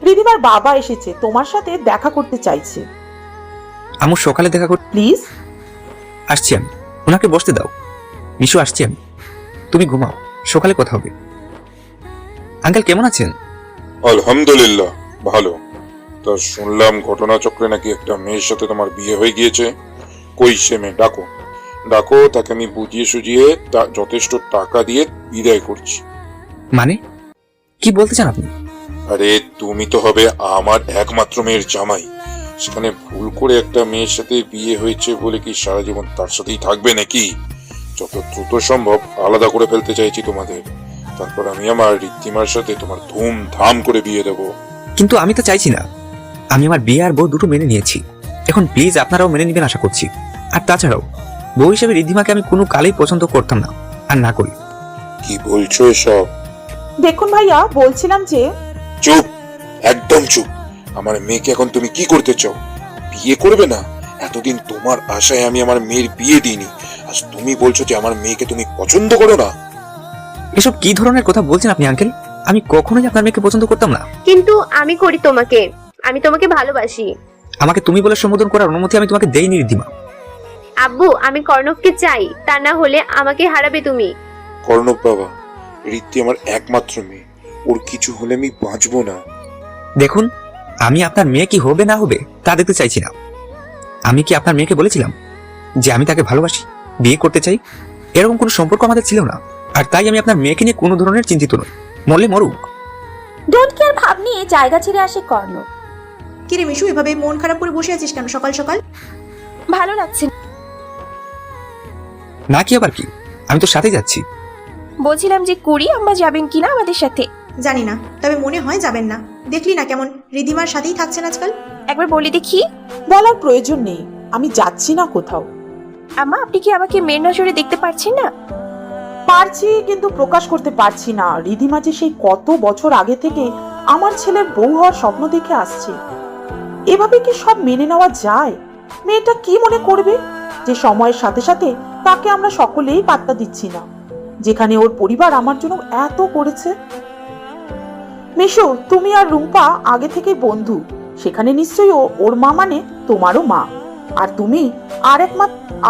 B: রিদিমার বাবা এসেছে, তোমার সাথে দেখা করতে চাইছে।
D: আম্মু, সকালে দেখা কর
B: প্লিজ।
D: আসছি আমি, ওনাকে বসতে দাও। মিশু, আসছি আমি, তুমি ঘুমাও, সকালে কথা হবে। আঙ্কেল কেমন আছেন?
M: আলহামদুলিল্লাহ ভালো। তা শুনলাম ঘটনাচক্রে নাকি একটা মেয়ের সাথে তোমার বিয়ে হয়ে গিয়েছে। কই সে মেয়ে? ডাকো ডাকো, তাকে আমি বুঝিয়ে সুঝিয়ে যথেষ্ট টাকা দিয়ে বিদায় করছি।
D: মানে কি বলতে চান আপনি?
M: আরে তুমি তো হবে আমার একমাত্র মেয়ের জামাই, সেখানে ভুল করে একটা মেয়ের সাথে বিয়ে হয়েছে বলে কি সারা জীবন তার সাথেই থাকবে নাকি? যত দ্রুত সম্ভব আলাদা করে ফেলতে চাইছি তোমাদের, তারপর আমি আমার ঋদ্ধিমার সাথে তোমার ধুমধাম করে বিয়ে দেবো।
D: কিন্তু আমি তো চাইছি না। আমি আমার বিয়ে আর বউ দুটো মেনে নিয়েছি, এখন প্লিজ আপনারাও মেনে নেবেন আশা করছি। আর তাছাড়াও বউ হিসেবে ঋদ্ধিমাকে আমি কোনো কালেই পছন্দ করতাম না, আর না করি।
M: কি বলছো এসব?
B: দেখুন ভাইয়া, বলছিলাম যে।
M: চুপ, একদম চুপ। আমার মেয়েকে এখন তুমি কি করতে চাও? বিয়ে করবে না? এতদিন তোমার আশায় আমি আমার মেয়ের বিয়ে দিইনি, আজ তুমি বলছো যে আমার মেয়েকে তুমি পছন্দ করো না?
D: এসব কি ধরনের কথা বলছেন আপনি আঙ্কেল? আমি কখনোই আপনার মেয়েকে পছন্দ করতাম না।
J: কিন্তু আমি করি তোমাকে, আমি তোমাকে ভালোবাসি।
D: আমাকে তুমি বলে সম্বোধন করার অনুমতি আমি তোমাকে দেইনি ঋদ্ধিমা।
J: আব্বু, আমি কর্ণবকে চাই, তা না হলে আমাকে হারাবে তুমি।
M: কর্ণব বাবা, ঋদ্ধি আমার একমাত্র মেয়ে, ওর কিছু হলে আমি বাঁচবো না।
D: দেখুন, আমি আপনার মেয়ে কি হবে না হবে তা দেখতে চাইছি না। আমি কি আপনার মেয়েকে বলেছিলাম যে আমি তাকে ভালোবাসি, বিয়ে করতে চাই? এরকম কোনো সম্পর্ক আমাদের ছিল না, আর তাই আমি আপনার মেয়েকে নিয়ে কোনো ধরনের চিন্তিত নই। মরলে মরুক।
K: ডোন্ট কেয়ার ভাব নিয়ে জায়গা ছেড়ে আসে কর্ণ।
G: কিরে মিশু, এভাবে মন খারাপ করে বসে আছিস কেন সকাল সকাল?
A: ভালো লাগছে
D: না। কি আবার কি, আমি তো সাথে যাচ্ছি।
A: বলছিলাম যে কুড়ি আম্মা যাবেন কিনা আমাদের সাথে।
G: জানি না, তবে মনে হয় যাবেন না। দেখলি না কেমন রিদিমার সাথেই থাকছেন আজকাল?
A: একবার বলি দেখি।
B: বলার প্রয়োজন নেই, আমি যাচ্ছি না কোথাও।
A: আম্মা, আপনি কি আমাকে মেয়ের নজরে দেখতে পারছেন না?
B: পারছি, কিন্তু প্রকাশ করতে পারছি না। রিদিমা যে সেই কত বছর আগে থেকে আমার ছেলের বউ হওয়ার স্বপ্ন দেখে আসছে। এভাবে কি সব মেনে নেওয়া যায়? মেয়েটা কি মনে করবে যে সময়ের সাথে সাথে তাকে আমরা সকলেই পাত্তা দিচ্ছি না, যেখানে ওর পরিবার আমার জন্য এত করেছে। মিশু, তুমি আর রুম্পা আগে থেকে বন্ধু, সেখানে নিশ্চয়ই ওর মা মানে তোমারও মা। আর তুমি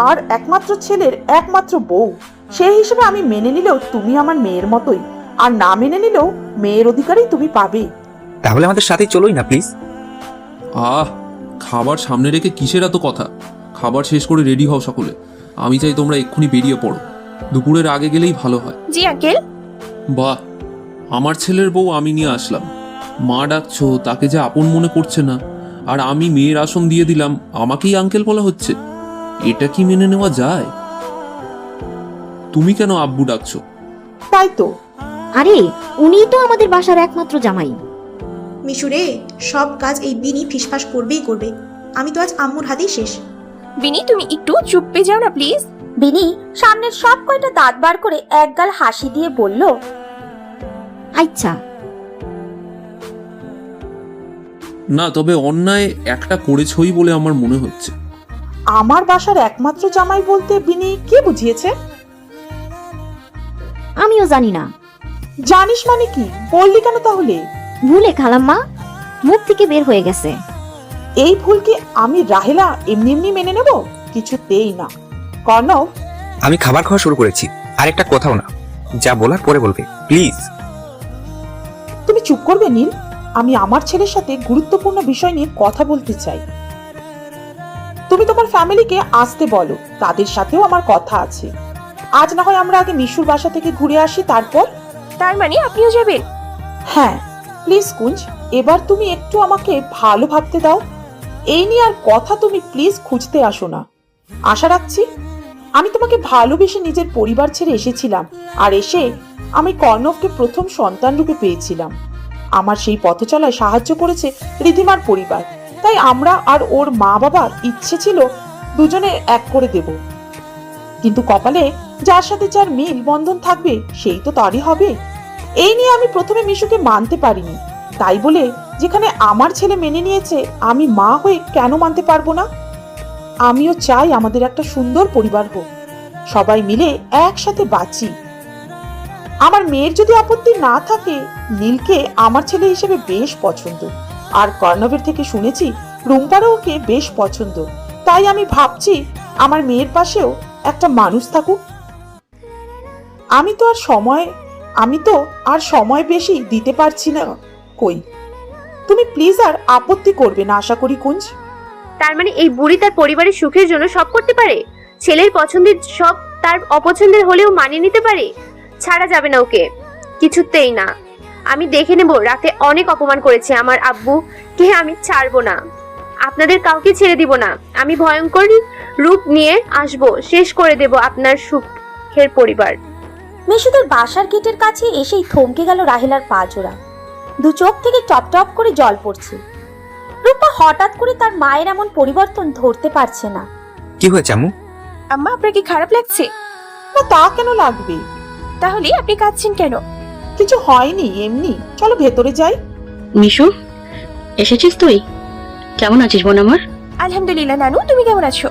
B: আর একমাত্র ছেলের একমাত্র বউ, সেই হিসেবে আমি মেনে নিলেও তুমি আমার মেয়ের মতোই, আর না মেনে নিলেও মেয়ের অধিকারই তুমি পাবে।
D: তাহলে আমাদের সাথে চলোই না প্লিজ।
C: খাবার সামনে রেখে কিসের এত কথা? খাবার শেষ করে রেডি হও সকলে। আমি চাই তোমরা এক্ষুনি বেরিয়ে পড়ো, দুপুরের আগে গেলেই ভালো হয়।
A: জি আঙ্কেল।
C: বাহ, আমার ছেলের বউ আমি নিয়ে আসলাম, মা ডাকছো, তাকে যে আপন মনে করছে না, আর আমি মেয়ের আসন দিয়ে দিলাম, আমাকেই আঙ্কেল বলা হচ্ছে। এটা কি মেনে নেওয়া যায়? তুমি কেন আব্বু ডাকছো?
B: তাই তো।
E: আরে উনিই তো আমাদের বাসার একমাত্র জামাই।
G: মিশু রে, সব কাজ এই বিনি ফিসফাস করবেই করবে। আমি তো আজ আম্মুর হাতেই শেষ।
A: বিনি তুমি একটু চুপ পেয়ে যাও না প্লিজ।
K: বিনি সামনের সব কয়টা দাঁত বার করে একগাল হাসি দিয়ে বলল,
E: আচ্ছা।
C: না, তবে অন্যায় একটা করেছই বলে আমার মনে হচ্ছে।
B: আমার বাসার একমাত্র জামাই বলতে বিনি কে বুঝিয়েছে?
E: আমিও জানি না।
B: জানিস মানে কি? বললি কেন তাহলে?
E: ভুলে খালাম্মা, মুখ থেকে বের হয়ে গেছে।
B: এই ভুল কি আমি রাহেলা এমনি এমনি মেনে নেব? কিছুতেই না। কর্ণব,
D: আমি খাবার খাওয়া শুরু করেছি, আর একটা কথাও না, যা বলার পরে বলবে প্লিজ।
B: তুমি চুপ করবে নীল? আমি আমার ছেলের সাথে গুরুত্বপূর্ণ বিষয় নিয়ে কথা বলতে চাই। তুমি তোমার ফ্যামিলিকে আসতে বলো, তাদের সাথেও আমার কথা আছে। আজ না হয় আমরা আগে মিশুর বাসা থেকে ঘুরে আসি, তারপর।
A: তার মানে আপনিও যাবেন?
B: হ্যাঁ প্লিজ কুঞ্জ, এবার তুমি একটু আমাকে ভালো ভাবতে দাও। এই নিয়ে আর কথা তুমি প্লিজ খুঁজতে আসো না। আশা রাখছি। আমি তোমাকে ভালোবেসে নিজের পরিবার ছেড়ে এসেছিলাম, আর এসে আমি কর্ণবকে প্রথম সন্তান রূপে পেয়েছিলাম। আমার সেই পথ চলায় সাহায্য করেছে রিধিমার পরিবার, তাই আমরা আর ওর মা বাবার ইচ্ছে ছিল দুজনে এক করে দেব। কিন্তু কপালে যার সাথে যার মিল বন্ধন থাকবে সেই তো তারই হবে। এই নিয়ে আমি প্রথমে মিশুকে মানতে পারিনি, তাই বলে যেখানে আমার ছেলে মেনে নিয়েছে, আমি মা হয়ে কেন মানতে পারবো না? আমিও চাই আমাদের একটা সুন্দর পরিবার হোক, সবাই মিলে একসাথে বাঁচি। আমার মেয়ের যদি আপত্তি না থাকে, নীলকে আমার ছেলে হিসেবে বেশ পছন্দ, আর কর্ণবের থেকে শুনেছি রুম্পারও ওকে বেশ পছন্দ। তাই আমি ভাবছি আমার মেয়ের পাশেও একটা মানুষ থাকুক। আমি তো আর সময় বেশি দিতে পারছি না। কই, তুমি প্লিজ আর আপত্তি করবে না আশা করি কুঞ্জ।
J: তার মানে এই বুড়ি তার পরিবারের সুখের জন্য সব করতে পারে? ছেলের পছন্দের সব তার অপছন্দের হলেও মানিয়ে নিতে পারে? ছাড়া যাবে না ওকে, কিছুতেই না। আমি দেখে নেব, রাতে অনেক অপমান করেছে আমার আব্বু কে, আমি ছাড়বো না। আপনাদের কাউকে ছেড়ে দিব না। আমি ভয়ঙ্কর রূপ নিয়ে আসব, শেষ করে দেব আপনার সুখের পরিবার।
K: মিশুদের বাসার গেটের কাছে এসেই থমকে গেল রাহেলার পা জোড়া। দু চোখ থেকে টপ টপ করে জল পড়ছে। রূপা হঠাৎ করে তার মায়ের এমন পরিবর্তন ধরতে পারছে না।
D: কি হয়েছে আম্মু?
A: আম্মা, আপনার কি খারাপ লাগছে?
B: না, তা কেন লাগবে?
A: তাহলে আপনি কাঁদছেন কেন?
B: কিছু হয়নি, এমনি। চলো ভেতরে যাই।
F: মিশু, এসেছিস তুই? কেমন আছিস বোন আমার?
A: আলহামদুলিল্লাহ। নানু, তুমি কেমন আছো?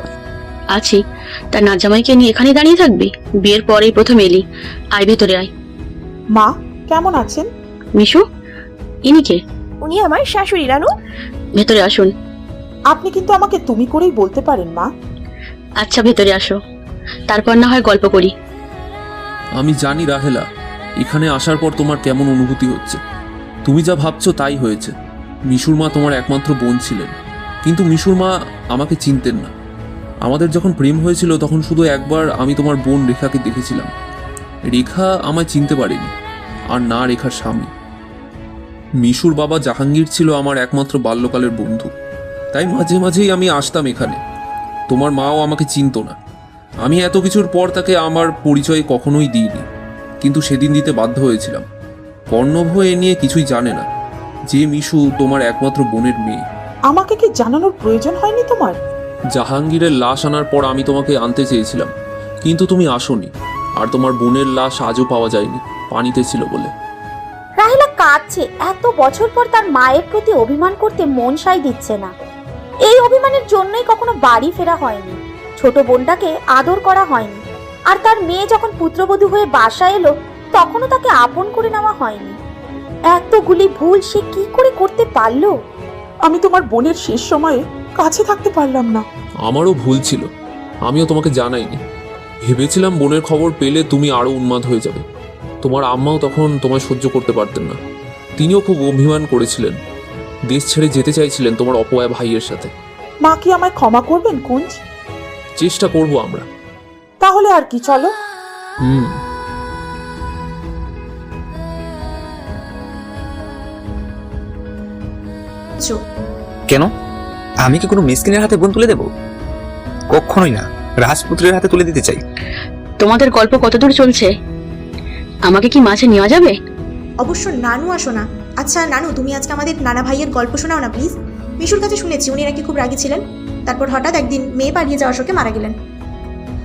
F: আছি। তার নাচ জামাইকে নিয়ে এখানে দাঁড়িয়ে থাকবি? বিয়ের পরেই প্রথম এলি, আয় ভেতরে আয়।
B: মা কেমন আছেন?
F: মিশু, ইনি কে?
A: উনি আমার শাশুড়ি। নানু,
F: ভেতরে আসুন।
B: আপনি কিন্তু আমাকে তুমি করেই বলতে পারেন মা।
F: আচ্ছা, ভেতরে আসো, তারপর না হয় গল্প করি।
C: আমি জানি রাহেলা, এখানে আসার পর তোমার কেমন অনুভূতি হচ্ছে। তুমি যা ভাবছো তাই হয়েছে। মিশুর মা তোমার একমাত্র বোন ছিলেন, কিন্তু মিশুর মা আমাকে চিনতেন না। আমাদের যখন প্রেম হয়েছিল তখন শুধু একবার আমি তোমার বোন রেখাকে দেখেছিলাম। রেখা আমায় চিনতে পারেনি, আর না রেখার স্বামী। মিশুর বাবা জাহাঙ্গীর ছিল আমার একমাত্র বাল্যকালের বন্ধু, তাই মাঝে মাঝেই আমি আসতাম এখানে। তোমার মাও আমাকে চিনতো না। আমি এত কিছুর পর তাকে আমার পরিচয় কখনোই দিইনি, কিন্তু সেদিন দিতে বাধ্য হয়েছিলাম। কর্ণভ এ নিয়ে কিছুই জানে না যে মিশু তোমার একমাত্র বোনের মেয়ে।
B: আমাকে কি জানানোর প্রয়োজন হয়নি তোমার?
C: জাহাঙ্গীরের লাশ আনার পর আমি তোমাকে আনতে চেয়েছিলাম, কিন্তু তুমি আসোনি। আর তোমার বোনের লাশ আজও পাওয়া যায়নি, পানিতে ছিল বলে।
K: রাহেলা কাঁদছে। এত বছর পর তার মায়ের প্রতি অভিমান করতে মন সাই দিচ্ছে না। এই অভিমানের জন্যই কখনো বাড়ি ফেরা হয়নি, ছোট বোনটাকে আদর করা হয়নি, আর তার মেয়ে যখন পুত্রবধূ হয়ে বাসায় এলো তখনও তাকে আপন করে নেওয়া হয়নি। এতগুলি ভুল সে কি করে করতে পারলো?
B: আমি তোমার বোনের শেষ সময়ে কাছে থাকতে পারলাম না,
C: আমারও ভুল ছিল, আমিও তোমাকে জানাইনি। ভেবেছিলাম বোনের খবর পেলে তুমি আরও উন্মাদ হয়ে যাবে। তোমার আম্মাও তখন তোমায় সহ্য করতে পারতেন না, তিনিও খুব অভিমান করেছিলেন, দেশ ছেড়ে যেতে চাইছিলেন তোমার অপয়া ভাইয়ের সাথে।
B: মা কি আমায় ক্ষমা করবেন কুঞ্জ?
C: চেষ্টা করব আমরা।
B: তাহলে আর কি, চলো।
C: হুম।
D: কেন? আমি কি কোনো মিসকিনের হাতে বোন তুলে দেব? কখনোই না, রাজপুত্রের হাতে তুলে দিতে চাই।
F: তোমাদের গল্প কতদূর চলছে? আমাকে কি মাঝে নেওয়া যাবে?
G: অবশ্য নানু আসো না। আচ্ছা নানু, তুমি আজকে আমাদের নানা ভাইয়ের গল্প শোনাও না প্লিজ। মিশুর কাছে শুনেছি উনি নাকি খুব রাগী ছিলেন, তারপর হঠাৎ একদিন মেয়ে পালিয়ে যাওয়ার শোকে মারা গেলেন।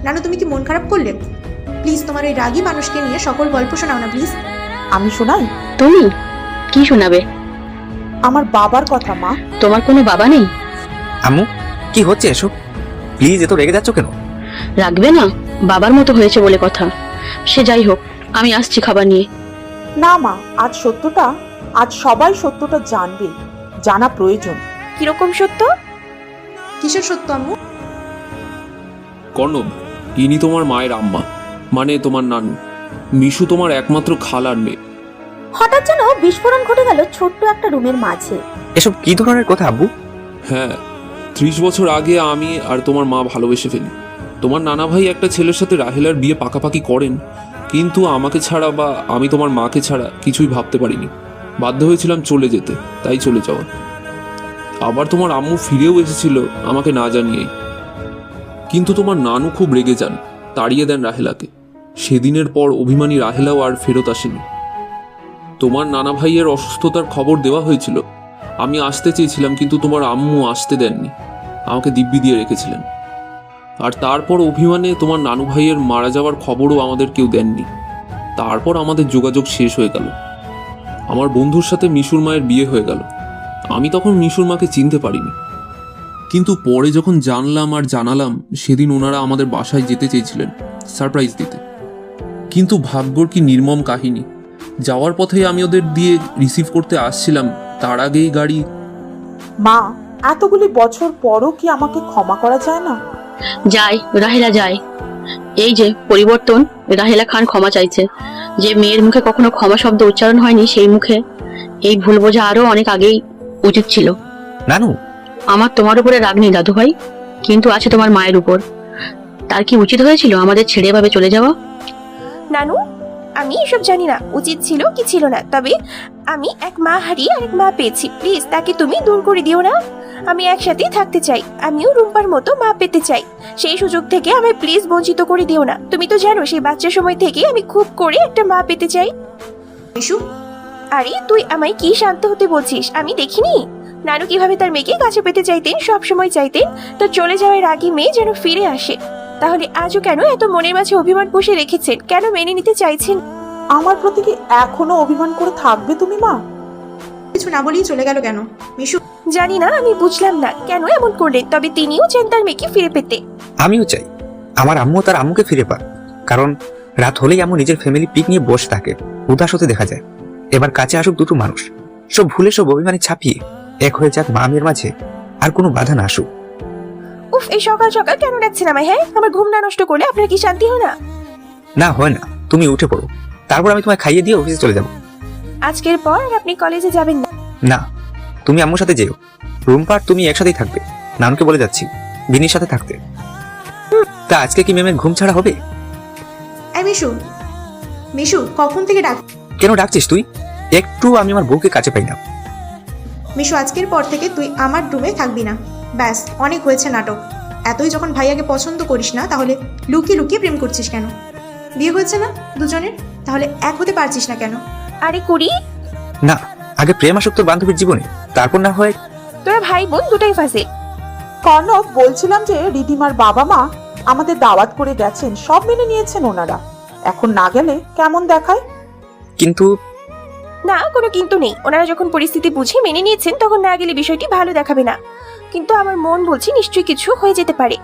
G: নানু, তুমি কি মন খারাপ করলে? প্লিজ তোমার ওই রাগী মানুষকে নিয়ে সকল গল্প শোনাও না প্লিজ।
B: আমি শোনাই?
F: তুমি কি শোনাবে?
B: আমার বাবার কথা মা।
F: তোমার কোনো বাবা নেই?
D: আম্মু, কি হচ্ছে এসব? প্লিজ, এত রেগে যাচ্ছ কেন?
F: রাখবে না, বাবার মতো হয়েছে বলে কথা। সে যাই হোক, আমি আসছি খাবার নিয়ে।
B: না মা, আজ সবাই সত্যটা জানবে, জানা প্রয়োজন।
A: কিরকম সত্য?
G: কিসের সত্য আম্মু?
C: কর্ণব, ইনি তোমার মায়ের আম্মা, মানে তোমার নানু। মিশু তোমার একমাত্র খালার মেয়ে।
K: হঠাৎ যেন বিস্ফোরণ ঘটে গেল ছোট্ট একটা রুমের মাঝে।
D: এসব কি ধরনের কথা আব্বু?
C: হ্যাঁ, 30 বছর আগে আমি আর তোমার মা ভালোবেসে ফেলি। তোমার নানা ভাই একটা ছেলের সাথে রাহেলার বিয়ে পাকাপাকি করেন, কিন্তু আমাকে ছাড়া বা আমি তোমার মাকে ছাড়া কিছুই ভাবতে পারিনি। বাধ্য হয়েছিলাম চলে যেতে, তাই চলে যাওয়া। আবার তোমার আম্মু ফিরেও এসেছিল আমাকে না জানিয়েই। কিন্তু তোমার নানু খুব রেগে যান, তাড়িয়ে দেন রাহেলাকে। সেদিনের পর অভিমানী রাহেলাও আর ফেরত আসেনি। তোমার নানা ভাইয়ের অসুস্থতার খবর দেওয়া হয়েছিল, আমি আসতে চেয়েছিলাম, কিন্তু তোমার আম্মু আসতে দেননি, আমাকে দিব্যি দিয়ে রেখেছিলেন। আর তারপর অভিমানে তোমার নানু ভাইয়ের মারা যাওয়ার খবরও আমাদের কেউ দেননি। তারপর আমাদের যোগাযোগ শেষ হয়ে গেল। আমার বন্ধুর সাথে মিশুর মায়ের বিয়ে হয়ে গেল। আমি তখন মিশুর মাকে চিনতে পারিনি, কিন্তু পরে যখন জানলাম আর জানালাম, সেদিন ওনারা আমাদের বাসায় যেতে চেয়েছিলেন সারপ্রাইজ দিতে। কিন্তু ভাগ্যর কি নির্মম কাহিনী, যাওয়ার পথে আমি ওদের দিয়ে রিসিভ করতে আসছিলাম, তার আগেই গাড়ি।
B: মা, এতগুলি বছর পরও কি আমাকে ক্ষমা করা যায় না?
F: যাই, রাহেলা যায়। এই যে পরিবর্তন, রাহেলা খান ক্ষমা চাইছে। যে মেয়ের মুখে কখনো ক্ষমা শব্দ উচ্চারণ হয়নি, সেই মুখে এই ভুল বোঝা আরো অনেক আগেই উচিত ছিল।
D: নানু,
F: আমার তোমার উপরে রাগ নেই দাদু ভাই, কিন্তু আছে তোমার মায়ের উপর। তার কি উচিত হয়েছিল আমাদের ছেড়ে এভাবে চলে যাওয়া?
A: নানু, আমি এসব জানি না উচিত ছিল কি ছিল না, তবে আমি এক মা হারিয়ে আরেক মা পেয়েছি। প্লিজ তাকে তুমি দূর করে দিও না। আমি একসাথেই থাকতে চাই, আমিও রুম্পার মতো মা পেতে চাই। সেই সুযোগ থেকে আমায় প্লিজ বঞ্চিত করে দিও না। তুমি তো জানো সেই বাচ্চা সময় থেকে আমি খুব করে একটা মা পেতে চাই।
G: মিশু,
A: আরে তুই আমায় কি শান্ত হতে বলছিস? আমি দেখিনি নানু কিভাবে তার মেয়েকে কাছে পেতে চাইতেন, সব সময় চাইতেন তার চলে যাওয়ার আগে মেয়ে যেন ফিরে আসে। তাহলে আজও কেন এত মনের মাঝে অভিমান পুষে রেখেছেন? কেন মেনে নিতে চাইছেন?
B: আমার প্রতি কি এখনো অভিমান করে থাকবে তুমি মা?
G: কিছু না বলেই চলে গেল কেন মিশু?
A: জানি না, আমি বুঝলাম না কেন এমন করলেন। তবে তিনিও চান তার মেয়েকে ফিরে পেতে।
D: আমিও চাই আমার আম্মু তার আম্মুকে ফিরে পাক। কারণ রাত হলেই আম্মু নিজের ফ্যামিলি পিক নিয়ে বসে থাকে, উদাস হতে দেখা যায়। এবার কাছে আসুক দুটো মানুষ, সব ভুলে সব অভিমানী ছাপিয়ে এক হয়ে যাক মা মেয়ের মাঝে, আর কোনো বাধা না আসুক।
A: উফ, এই সকাল সকাল কেন ডাকছেন আমায়? হ্যাঁ, আমার ঘুম না নষ্ট করলে আপনার কি শান্তি হয় না?
D: না হয় না, তুমি উঠে পড়ো, তারপর আমি তোমায় খাইয়ে দিয়ে অফিসে চলে যাব।
A: আজকের পর আপনি কলেজে যাবেন না?
D: না, তুমি আম্মুর সাথে যেও। রুম্পার তুমি একসাথেই থাকবে। নানুকে বলে যাচ্ছি বিনির সাথে থাকতে। তা আজকে কি ম্যামের ঘুম ছাড়া হবে?
G: এই মিশু, মিশু কখন থেকে ডাক?
D: কেন ডাকছিস তুই? একটু আমি আমার বউকে কাছে পাই না।
G: মিশু, আজকের পর থেকে তুই আমার রুমে থাকবি না। ব্যাস, অনেক হয়েছে নাটক। এতই যখন ভাইয়াকে পছন্দ করিস না, তাহলে লুকিয়ে লুকিয়ে প্রেম করছিস কেন? বিয়ে হয়েছে না দুজনের, তাহলে এক হতে পারছিস না কেন?
A: আরে কুড়ি
D: না, আগে প্রেম আসুক তোর বান্ধবীর জীবনে, তারপর না হয়।
A: তোরা ভাই বোন দুটাই ফাঁসে।
B: কর্ণব, বলছিলাম যে রিদিমার বাবা মা আমাদের দাওয়াত করে গেছেন, সব মেনে নিয়েছেন ওনারা। এখন না গেলে কেমন দেখায়?
D: কিন্তু
A: না, কোনো কিন্তু নেই। ওনারা যখন পরিস্থিতি বুঝে মেনে নিয়েছেন, তখন না গেলে বিষয়টি ভালো দেখাবে না। কিন্তু আমার মন বলছে নিশ্চয়ই কিছু হয়ে যেতে পারে।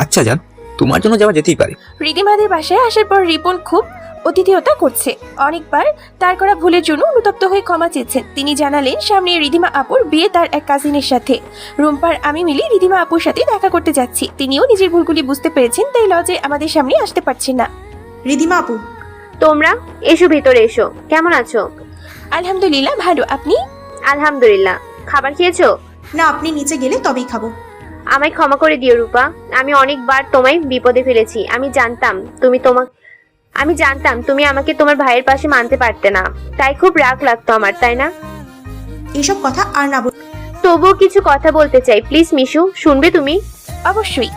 D: আচ্ছা জান, তোমার জন্য যাওয়া যেতেই পারে।
A: রিদিমাদের বাসায় আসার পর রিপন খুব অতিথিয়তা করছে। অনেকবার তার করা ভুলের জন্য অনুতপ্ত হয়ে ক্ষমা চেয়েছেন। তিনি জানালেন সামনে রিধিমা আপুর বিয়ে তার এক কাজিনের সাথে। রুম্পার আমি মিলে রিধিমা আপুর সাথে দেখা করতে যাচ্ছি। তিনিও নিজের ভুলগুলি বুঝতে পেরেছেন, তাই লজে আমাদের সামনে আসতে পারছেন না।
G: রিধিমা আপু,
J: তোমরা এসো, ভেতরে এসো। কেমন আছো?
A: আলহামদুলিল্লাহ ভালো, আপনি?
J: আলহামদুলিল্লাহ। খাবার খেয়েছো?
G: না, আপনি নিচে গেলে তবেই খাবো।
J: আমায় ক্ষমা করে দিও রূপা, আমি অনেকবার তোমায় বিপদে ফেলেছি। আমি জানতাম তুমি আমাকে তোমার ভাইয়ের পাশে মানতে পারতে না, তাই খুব রাগ লাগতো আমার, তাই না?
G: এসব কথা আর না বল।
J: তবুও কিছু কথা বলতে চাই, প্লিজ মিশু, শুনবে তুমি?
A: অবশ্যই।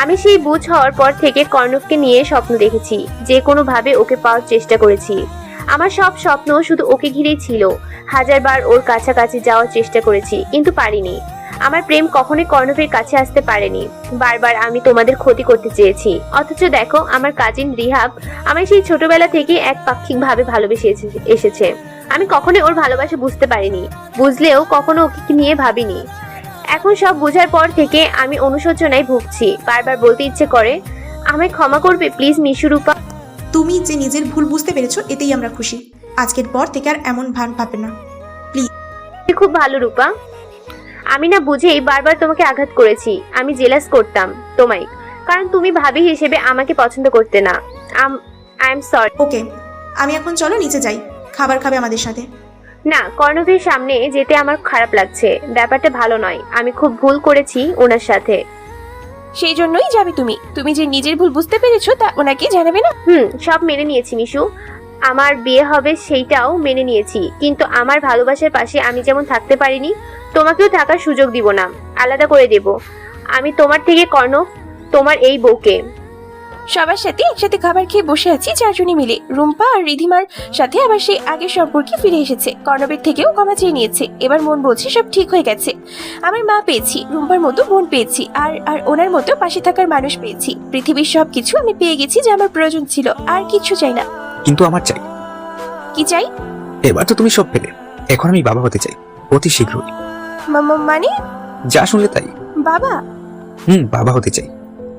J: আমি সেই বুঝ হওয়ার পর থেকে কর্ণবকে নিয়ে স্বপ্ন দেখেছি, যে কোনো ভাবে ওকে পাওয়ার চেষ্টা করেছি। আমার সব স্বপ্ন শুধু ওকে ঘিরেই ছিল। হাজারবার ওর কাছাকাছি যাওয়ার চেষ্টা করেছি, কিন্তু পারিনি। আমার প্রেম কখনোই কর্ণবের কাছে আসতে পারেনি। বারবার আমি তোমাদের ক্ষতি করতে চেয়েছি, অথচ দেখো আমার কাজিন রিহাব আমায় সেই ছোটবেলা থেকে এক পাক্ষিক ভাবে ভালোবেসে এসেছে। আমি কখনোই ওর ভালোবাসা বুঝতে পারিনি, বুঝলেও কখনো ওকে নিয়ে ভাবিনি। এখন সব বোঝার পর থেকে আমি অনুশোচনায় ভুগছি। বারবার বলতে ইচ্ছে করে, আমায় ক্ষমা করবে প্লিজ মিশু রূপা?
G: তুমি যে নিজের ভুল বুঝতে পেরেছো এতেই আমরা খুশি। আজকের পর থেকে আর এমন ভান পাবে না।
J: খুব ভালো রূপা, আমি না বুঝেই বারবার তোমাকে আঘাত করেছি। আমি জেলাস করতাম তোমায়, কারণ তুমি ভাবি হিসেবে আমাকে পছন্দ করতে না। I am sorry.
G: ওকে, আমি এখন চলো নিচে যাই, খাবার খাবে আমাদের সাথে।
J: না, কর্ণবের সামনে যেতে আমার খারাপ লাগছে। ব্যাপারটা ভালো নয়, আমি খুব ভুল করেছি ওনার সাথে।
A: সেই জন্যই যাবে তুমি? তুমি যে নিজের ভুল বুঝতে পেরেছো তা ওনাকে জানাবে না?
J: সব মেনে নিয়েছি মিশু, আমার বিয়ে হবে সেইটাও মেনে নিয়েছি, কিন্তু আমার ভালোবাসার পাশে আমি যেমন থাকতে পারিনি, তোমাকেও থাকার সুযোগ দিব না, আলাদা করে দেব আমি তোমার থেকে। কর্ণব, তোমার এই বউকে।
A: সবার সাথে একসাথে খাবার খেয়ে বসে আছি চারজনই মিলে। রুম্পা আর রিধিমার সাথে আবার সেই আগের সম্পর্কে ফিরে এসেছে। কর্ণবের থেকেও ক্ষমা চেয়ে নিয়েছে। এবার মন বলছে সব ঠিক হয়ে গেছে। আমার মা পেয়েছি, রুম্পার মতো বোন পেয়েছি, আর আর ওনার মতো পাশে থাকার মানুষ পেয়েছি। পৃথিবীর সবকিছু আমি পেয়ে গেছি যে আমার প্রয়োজন ছিল, আর কিছু চাই না।
D: কিন্তু আমার চাই।
A: কি চাই?
D: এবার তো তুমি সব পেলে, এখন আমি বাবা হতে চাই, অতি শীঘ্রই।
A: মানে?
D: যা শুনলে তাই।
A: বাবা?
D: বাবা হতে চাই,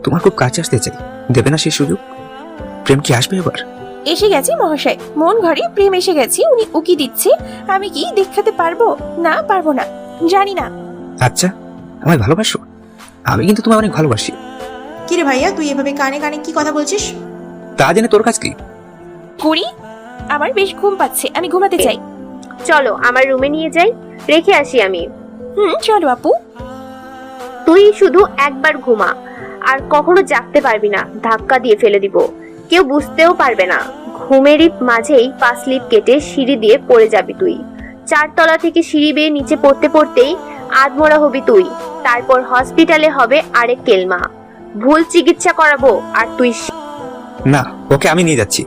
D: তোমার খুব কাছে আসতে চাই। দেবে না সেই সুযোগ? প্রেম কি আসবে এবার?
A: এসে গেছে মহাশয়, মন ঘরে প্রেম এসে গেছে। উনি উকি দিচ্ছে, আমি কি দেখাতে পারবো? না, পারবো না, জানি না।
D: আচ্ছা, আমায় ভালোবাসো? আমি কিন্তু তোমায় অনেক ভালোবাসি।
G: কিরে ভাইয়া, তুই এভাবে কানে কানে কি কথা বলছিস?
D: তা জেনে তোর কাজ কি?
A: করি, আমার বেশ ঘুম পাচ্ছে, আমি ঘুমাতে চাই।
J: চলো আমার রুমে নিয়ে যাই, রেখে আসি আমি।
A: চলো আপু।
J: তুই শুধু একবার ঘুমা, আর কখনো জাগতে পারবি না, ধাক্কা দিয়ে ফেলে দিব, কেউ বুঝতেও পারবে না। ঘুমেরই মাঝেই পা স্লিপ কেটে সিঁড়ি দিয়ে পড়ে যাবি তুই। 4 তলা থেকে সিঁড়ি বেয়ে নিচে পড়তে পড়তেই আধমরা হবি তুই। তারপর হসপিটালে হবে আরেক কেলমা, ভুল চিকিৎসা করাবো, আর তুই।
D: না, ওকে আমি নিয়ে যাচ্ছি।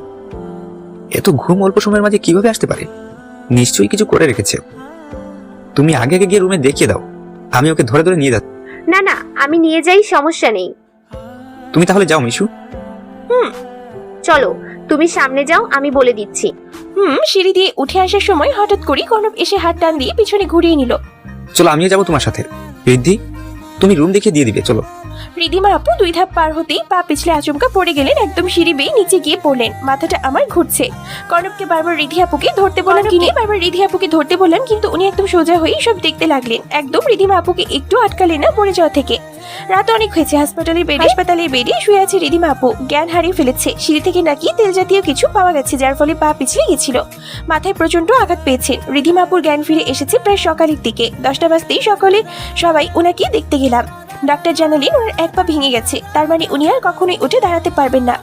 D: এত ঘুম অল্প সময়ের মাঝে কিভাবে আসতে পারে? নিশ্চয়ই কিছু করে রেখেছে। তুমি আগে আগে গিয়ে রুমে দেখিয়ে দাও, আমি ওকে ধরে ধরে নিয়ে যাচ্ছি।
J: না না, আমি নিয়ে যাই, সমস্যা নেই।
D: তুমি তাহলে যাও মিশু।
J: চলো তুমি সামনে যাও, আমি বলে দিচ্ছি।
A: সিঁড়ি দিয়ে উঠে আসার সময় হঠাৎ করে কর্ণব এসে হাত টান দিয়ে পিছনে ঘুরিয়ে নিল।
D: চলো আমিও যাবো তোমার সাথে। রিদ্ধি, তুমি রুম দেখিয়ে দিয়ে দিবে, চলো।
A: রিধিমা আপু 2 ধাপ পার হতেই পা পিছলে আচমকা পড়ে গেলেন। একদম সিঁড়ি বেয়ে নিচে গিয়ে পড়লেন। মাথাটা আমার ঘুরছে। কর্ণবকে বারবার রিধি আপুকে ধরতে বললাম, কিন্তু উনি একদম সোজা হয়ে সব দেখতে লাগলেন। একদম রিধিমা আপুকে একটু আটকালেন না পড়ে যাওয়া থেকে। রাত অনেক হয়েছে, হাসপাতালের বেডে শুয়ে আছে রিধিমা আপু। জ্ঞান হারিয়ে ফেলেছে। সিঁড়ি থেকে নাকি তেল জাতীয় কিছু পাওয়া গেছে, যার ফলে পা পিছলে গেছিল। মাথায় প্রচন্ড আঘাত পেয়েছেন। রিধিমা আপুর জ্ঞান ফিরে এসেছে প্রায় সকালের দিকে। 10টা বাজতেই সবাই ওনাকে দেখতে গেলাম। ডাক্তার জানালেন ওনার এক পা ভেঙে গেছে, তার মানে উনি আর কখনোই উঠে দাঁড়াতে পারবেন না।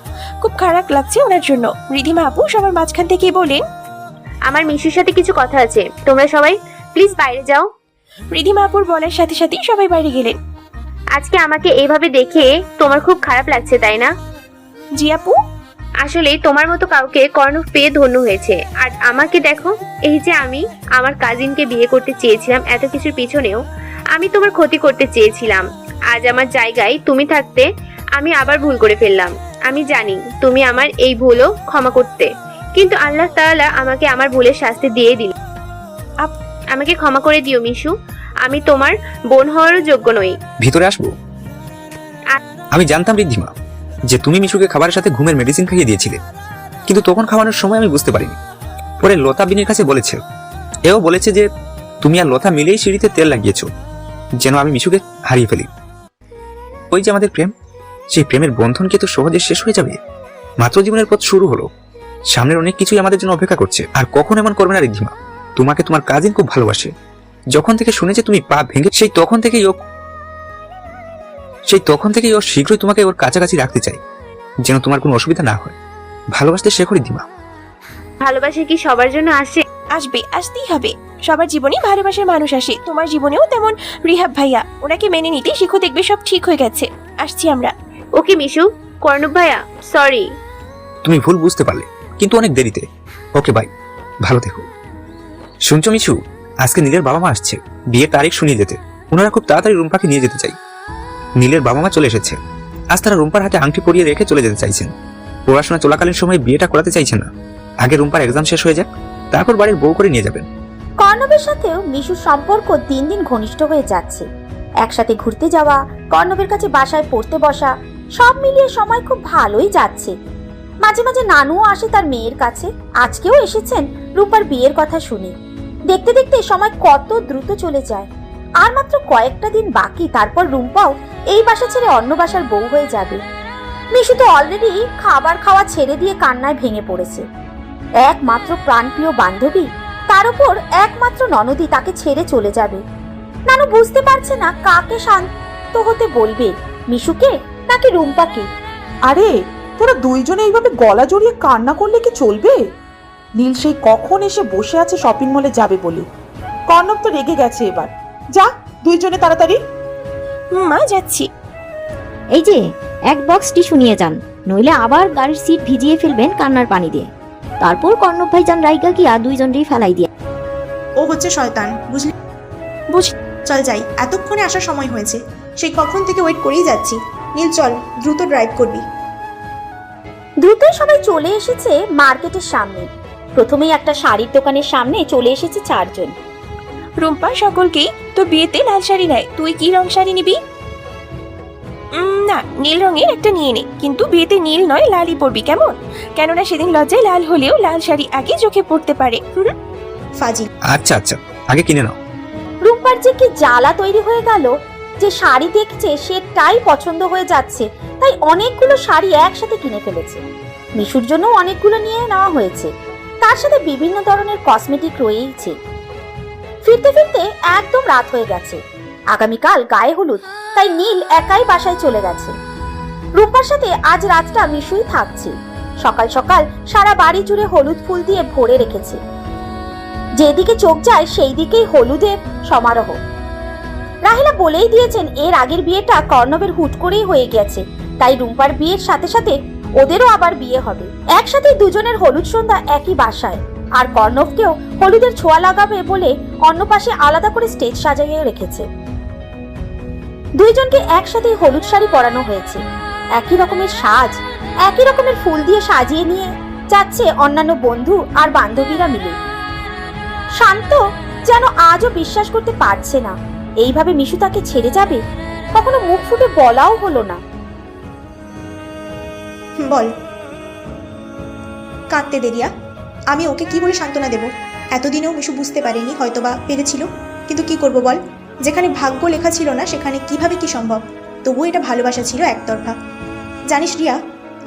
A: খুব খারাপ লাগছে ওনার জন্য। রিধিমা আপু সবার মাঝখান থেকে বলেন,
J: আমার মিশুর সাথে কিছু কথা আছে, তোমরা সবাই প্লিজ বাইরে যাও।
A: রিধিমা আপুর বলার সাথে সাথেই সবাই বাইরে গেলেন।
J: আজকে আমাকে এইভাবে দেখে তোমার খুব খারাপ লাগছে, তাই না?
A: জি আপু।
J: আসলে তোমার মতো কাউকে কর্ণব পেয়ে ধন্য হয়েছে। আর আমাকে দেখো, এই যে আমি আমার কাজিনকে বিয়ে করতে চেয়েছিলাম, এত কিছুর পিছনেও আমি তোমার ক্ষতি করতে চেয়েছিলাম। আজ আমার জায়গায় তুমি থাকতে আমি আবার ভুল করে ফেললাম। আমি জানি তুমি আমার এই ভুলও ক্ষমা করতে, কিন্তু আল্লাহ তাআলা আমাকে আমার ভুলের শাস্তি দিয়ে দিল। আমাকে ক্ষমা করে দিও মিশু, আমি তোমার বোন হওয়ারও যোগ্য নই।
D: ভিতরে আসবো? আমি জানতাম রিদ্ধিমা যে তুমি মিশুকে খাবারের সাথে ঘুমের মেডিসিন খাইয়ে দিয়েছিলে, কিন্তু তখন খাওয়ানোর সময় আমি বুঝতে পারিনি। পরে লতা বিনির কাছে বলেছে, এও বলেছে যে তুমি আর লতা মিলেই সিঁড়িতে তেল লাগিয়েছো যেন আমি মিশুকে হারিয়ে ফেলি। ওই যে আমাদের প্রেম, সেই প্রেমের বন্ধন কি তো সহজে শেষ হয়ে যাবে? মাত্র জীবনের পথ শুরু হলো, সামনের অনেক কিছুই আমাদের জন্য অপেক্ষা করছে। আর কখন এমন করবে না রিদ্ধিমা, তোমাকে তোমার কাজিন খুব ভালোবাসে। যখন থেকে শুনেছে তুমি পা ভেঙে, সেই তখন থেকেই ও শীঘ্রই তোমাকে ওর কাছাকাছি রাখতে চাই, যেন তোমার কোনো অসুবিধা না হয়। ভালোবাসতে শেখো রিদ্ধিমা।
J: ভালোবাসা কি সবার জন্য আসে?
A: আসবে, আসতেই হবে। সবার জীবনে ভালোবাসার মানুষ আসে, তোমার জীবনেও তেমন। রিহাব ভাইয়া, ওনাকে মেনে নিতে শিখো, দেখবে সব ঠিক হয়ে গেছে। আসছি আমরা।
J: ওকে মিশু, কর্ণব ভাইয়া, সরি।
D: তুমি ভুল বুঝতে পারলে, কিন্তু অনেক দেরিতে। ওকে বাই, ভালো থেকো। শুনছো মিশু, আজকে নীলের বাবা মা আসছে বিয়ের তারিখ শুনিয়ে যেতে। ওনারা খুব তাড়াতাড়ি রুম্পাকে নিয়ে যেতে চাই। নীলের বাবা মা চলে এসেছে। আজ তারা রুম্পার হাতে আংটি পরিয়ে রেখে চলে যেতে চাইছেন। পড়াশোনা চলাকালীন সময় বিয়েটা করাতে চাইছেন না। আগে রুম্পার এক্সাম শেষ হয়ে যাক, তারপর বাড়ির বউ করে নিয়ে যাবেন।
K: কর্ণবের সাথেও মিশুর সম্পর্ক দিন দিন ঘনিষ্ঠ হয়ে যাচ্ছে। একসাথে ঘুরতে যাওয়া, কর্ণবের কাছে বাসায় পড়তে বসা, সব মিলিয়ে সময় খুব ভালোই যাচ্ছে। মাঝে মাঝে নানুও আসে তার মেয়ের কাছে। আজকেও এসেছেন রূপার বিয়ের কথা শুনে। দেখতে দেখতে সময় কত দ্রুত চলে যায়। আর মাত্র কয়েকটা দিন বাকি, তারপর রুম্পাও এই বাসা ছেড়ে অন্য বাসার বউ হয়ে যাবে। মিশু তো অলরেডি খাবার খাওয়া ছেড়ে দিয়ে কান্নায় ভেঙে পড়েছে। একমাত্র প্রাণপ্রিয় বান্ধবী, তার উপর একমাত্র ননদী তাকে ছেড়ে চলে যাবে। নানু বুঝতে পারছে না কাকে শান্ত হতে বলবে, মিশুকে নাকি রুম্পাকে।
B: আরে তোরা দুইজনে এইভাবে গলা জড়িয়ে কান্না করলে কি চলবে? নীল সেই কখন এসে বসে আছে শপিং মলে যাবে বলে। কর্ণব তো রেগে গেছে এবার। যা দুইজনে তাড়াতাড়ি।
A: মা, যাচ্ছি।
E: এই যে এক বক্স টিস্যু নিয়ে যান, নইলে আবার গাড়ির সিট ভিজিয়ে ফেলবেন কান্নার পানি দিয়ে। তারপর কর্ণব ভাইজান রাইগা গিয়া দুইজনকেই ফেলাই দিয়ে।
G: ও হচ্ছে শয়তান, বুঝলি? চল যাই, এতক্ষণে আসার সময় হয়েছে। সেই কখন থেকে ওয়েট করেই যাচ্ছি। নীল চল, দ্রুত ড্রাইভ করবি।
K: দ্রুতই সবাই চলে এসেছে মার্কেটের সামনে। প্রথমেই একটা শাড়ির দোকানের সামনে চলে এসেছে চারজন।
A: রুম্পা সকলকেই তো বিয়েতে লাল শাড়ি নেয়, তুই কি রং শাড়ি নিবি? না, নীল রঙের একটা নিয়ে নে, কিন্তু বিয়েতে নীল নয়, লালই পরবি, কেমন? কেননা সেদিন লজ্জায় লাল হলেও লাল শাড়ি আগে চোখে পড়তে পারে।
G: ফাজিল।
D: আচ্ছা আচ্ছা, আগে কিনে নাও।
K: রূপার যে কি জ্বালা তৈরি হয়ে গেল, যে শাড়ি দেখছে সেটাই পছন্দ হয়ে যাচ্ছে, তাই অনেকগুলো শাড়ি একসাথে কিনে ফেলেছে। মিশুর জন্য অনেকগুলো নিয়ে নেওয়া হয়েছে, তার সাথে বিভিন্ন ধরনের কসমেটিক রয়েছে। ফিরতে ফিরতে একদম রাত হয়ে গেছে। আগামীকাল গায়ে হলুদ, তাই নীল একাই বাসায় চলে গেছে। রূপার সাথে আজ রাতটা মিশুই থাকছে। সকাল সকাল সারা বাড়ি জুড়ে হলুদ ফুল দিয়ে ভরে রেখেছে। যেদিকে চোখ যায় সেই দিকেই হলুদের সমারোহ। রাহেলা বলেই দিয়েছেন এর আগের বিয়েটা কর্ণবের হুট করেই হয়ে গেছে, তাই রুম্পার বিয়ের সাথে সাথে ওদেরও আবার বিয়ে হবে। একসাথে দুজনের হলুদ সন্ধ্যা একই বাসায়। আর কর্ণবকেও হলুদের ছোঁয়া লাগাবে বলে অন্য পাশে আলাদা করে স্টেজ সাজিয়ে রেখেছে। দুইজনকে একসাথেই হলুদ শাড়ি পরানো হয়েছে। একই রকমের সাজ, একই রকমের ফুল দিয়ে সাজিয়ে নিয়ে যাচ্ছে অন্যান্য বন্ধু আর বান্ধবীরা মিলে। শান্ত যেন আজও বিশ্বাস করতে পারছে না এইভাবে মিশু তাকে ছেড়ে যাবে। কখনো মুখ ফুটে বলাও হলো না।
G: বল, কাঁদতে দে রিয়া। আমি ওকে কি বলে সান্ত্বনা দেব? এতদিনেও মিশু বুঝতে পারেনি, হয়তোবা পেরেছিল, কিন্তু কি করব বল? যেখানে ভাগ্য লেখা ছিল না সেখানে কিভাবে কি সম্ভব? তবুও এটা ভালোবাসা ছিল একতরফা। জানিস রিয়া,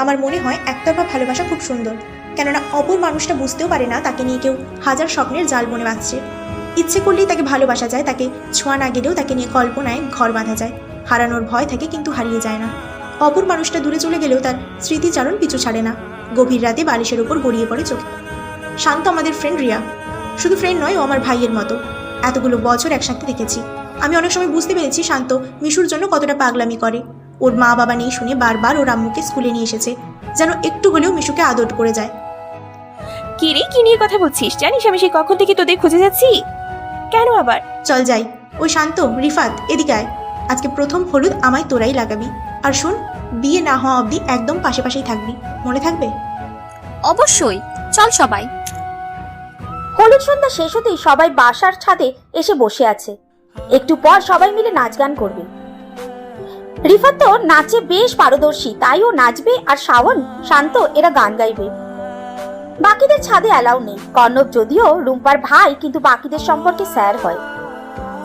G: আমার মনে হয় একতরফা ভালোবাসা খুব সুন্দর, কেননা অপর মানুষটা বুঝতেও পারে না তাকে নিয়ে কেউ হাজার স্বপ্নের জাল বনে বাঁচছে। ইচ্ছে করলেই তাকে ভালোবাসা যায়, তাকে ছোঁয়া না গেলেও তাকে নিয়ে কল্পনায় ঘর বাঁধা যায়। হারানোর ভয় থাকে কিন্তু হারিয়ে যায় না। অপর মানুষটা দূরে চলে গেলেও তার স্মৃতিচারণ পিছু ছাড়ে না। গভীর রাতে বালিশের ওপর গড়িয়ে পড়ে চোখে। শান্ত আমাদের ফ্রেন্ড রিয়া, শুধু ফ্রেন্ড নয়, ও আমার ভাইয়ের মতো। এতগুলো বছর একসাথে দেখেছি। আমি অনেক সময় বুঝতে পেরেছি শান্ত মিশুর জন্য কতটা পাগলামি করে। ওর মা বাবা নেই শুনে বারবার ওর আম্মুকে স্কুলে নিয়ে এসেছে, যেন একটু হলেও মিশুকে আদর করে যায়।
A: কি রে, কি নিয়ে কথা বলছিস? জানিস আমি সেই কখন থেকে তোদের খুঁজে যাচ্ছি। কেন আবার?
G: চল যাই। ওই শান্ত, রিফাত, এদিকে আয়। আজকে প্রথম হলুদ আমায় তোরাই লাগাবি। আর শোন, বিয়ে না হওয়া অবধি একদম পাশে পাশেই থাকবি, মনে থাকবে?
K: অবশ্যই, চল সবাই। হলুদ সন্ধ্যা শেষ হতেই সবাই বাসার ছাদে এসে বসে আছে। একটু পর সবাই মিলে নাচ গান করবে। রিফাত তো নাচে বেশ পারদর্শী, তাই ও নাচবে আর শাওন, শান্ত এরা গান গাইবে। বাকিদের ছাদে অ্যালাউ নেই। কর্ণব যদিও রুম্পার ভাই, কিন্তু বাকিদের সম্পর্কে স্যার হয়।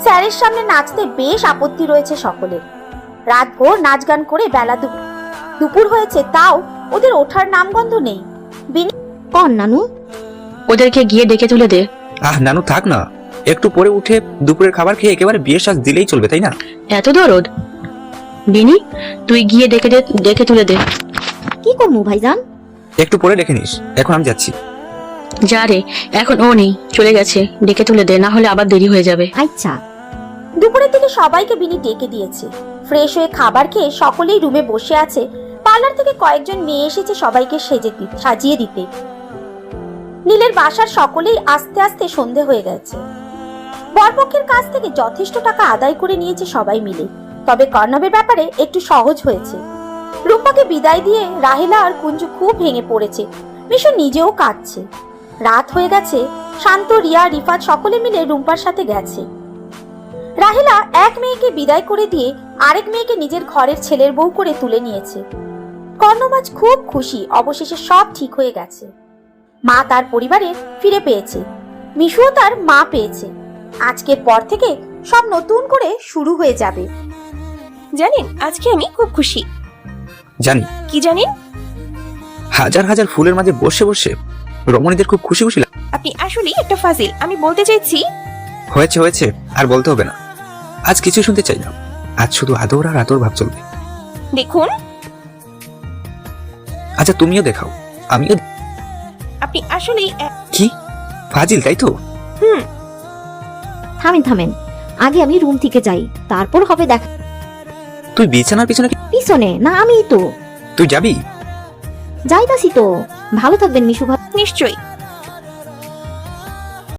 K: স্যারের সামনে নাচতে বেশ আপত্তি রয়েছে সকলের। রাত ভোর নাচ গান করে বেলা দুপুর হয়েছে, তাও ওদের ওঠার নামগন্ধ নেই।
E: কন নানু?
F: ওদেরকে গিয়ে ডেকে তুলে দে।
D: নানু থাক না, একটু পরে উঠে দুপুরের খাবার খেয়ে একেবারে বিয়ের শ্বাস দিলেই চলবে, তাই না?
F: এত দরদ? বিনি, তুই গিয়ে ডেকে তুলে দে।
E: কি করবো ভাইজান?
D: একটু পরে ডেকে নিস, এখন আমি যাচ্ছি।
F: যা রে, এখন ও নেই, চলে গেছে, ডেকে তুলে দে, না হলে আবার দেরি হয়ে যাবে।
E: আচ্ছা।
K: দুপুরের দিকে সবাইকে বিনি ডেকে দিয়েছে। ফ্রেশ হয়ে খাবার খেয়ে সকলেই রুমে বসে আছে। পার্লার থেকে কয়েকজন মেয়ে এসেছে সবাইকে সাজিয়ে দিতে। নীলের বাসার সকলেই আস্তে আস্তে সন্ধে হয়ে গেছে। বরপক্ষের কাছ থেকে যথেষ্ট টাকা আদায় করে নিয়েছে সবাই মিলে। তবে কর্ণবের ব্যাপারে একটু সহজ হয়েছে। রুম্পাকে বিদায় দিয়ে রাহেলা আর কুঞ্জু খুব ভেঙে পড়েছে। মিশু নিজেও কাঁদছে। রাত হয়ে গেছে। শান্ত, রিয়া, রিফাত সকলে মিলে রুম্পার সাথে গেছে। রাহেলা এক মেয়েকে বিদায় করে দিয়ে আরেক মেয়েকে নিজের ঘরের ছেলের বউ করে তুলে নিয়েছে। কর্ণব আজ খুব খুশি, অবশেষে সব ঠিক হয়ে গেছে। মা তার পরিবারে ফিরে পেয়েছে, মিশুও তার মা পেয়েছে। আজকের পর থেকে সব নতুন করে শুরু হয়ে যাবে।
A: জানেন, আজকে আমি খুব খুশি।
D: জানি।
A: কি জানেন?
D: হাজার হাজার ফুলের মাঝে বসে বসে রমণীদের খুব খুশি খুশি লাগে।
A: আপনি আসলেই একটা ফাজিল। আমি বলতে চাইছি।
D: হয়েছে হয়েছে, আর বলতে হবে না। আজ কিছু শুনতে চাই না। আজ শুধু আদর আর আদর ভাব চলবে।
A: দেখুন।
D: আচ্ছা, তুমিও দেখাও, আমিও।
A: আপনি আসলেই
D: কি ফাজিল, তাই তো?
E: থামেন, আগে আমি রুম থেকে যাই, তারপর হবে দেখা।
D: তুই বিছানার পিছনে?
E: পিছনে না, আমি তো।
D: তুই যাবি?
E: যাইতাছি তো। ভালো থাকবেন মিশু ভাই।
A: নিশ্চয়ই।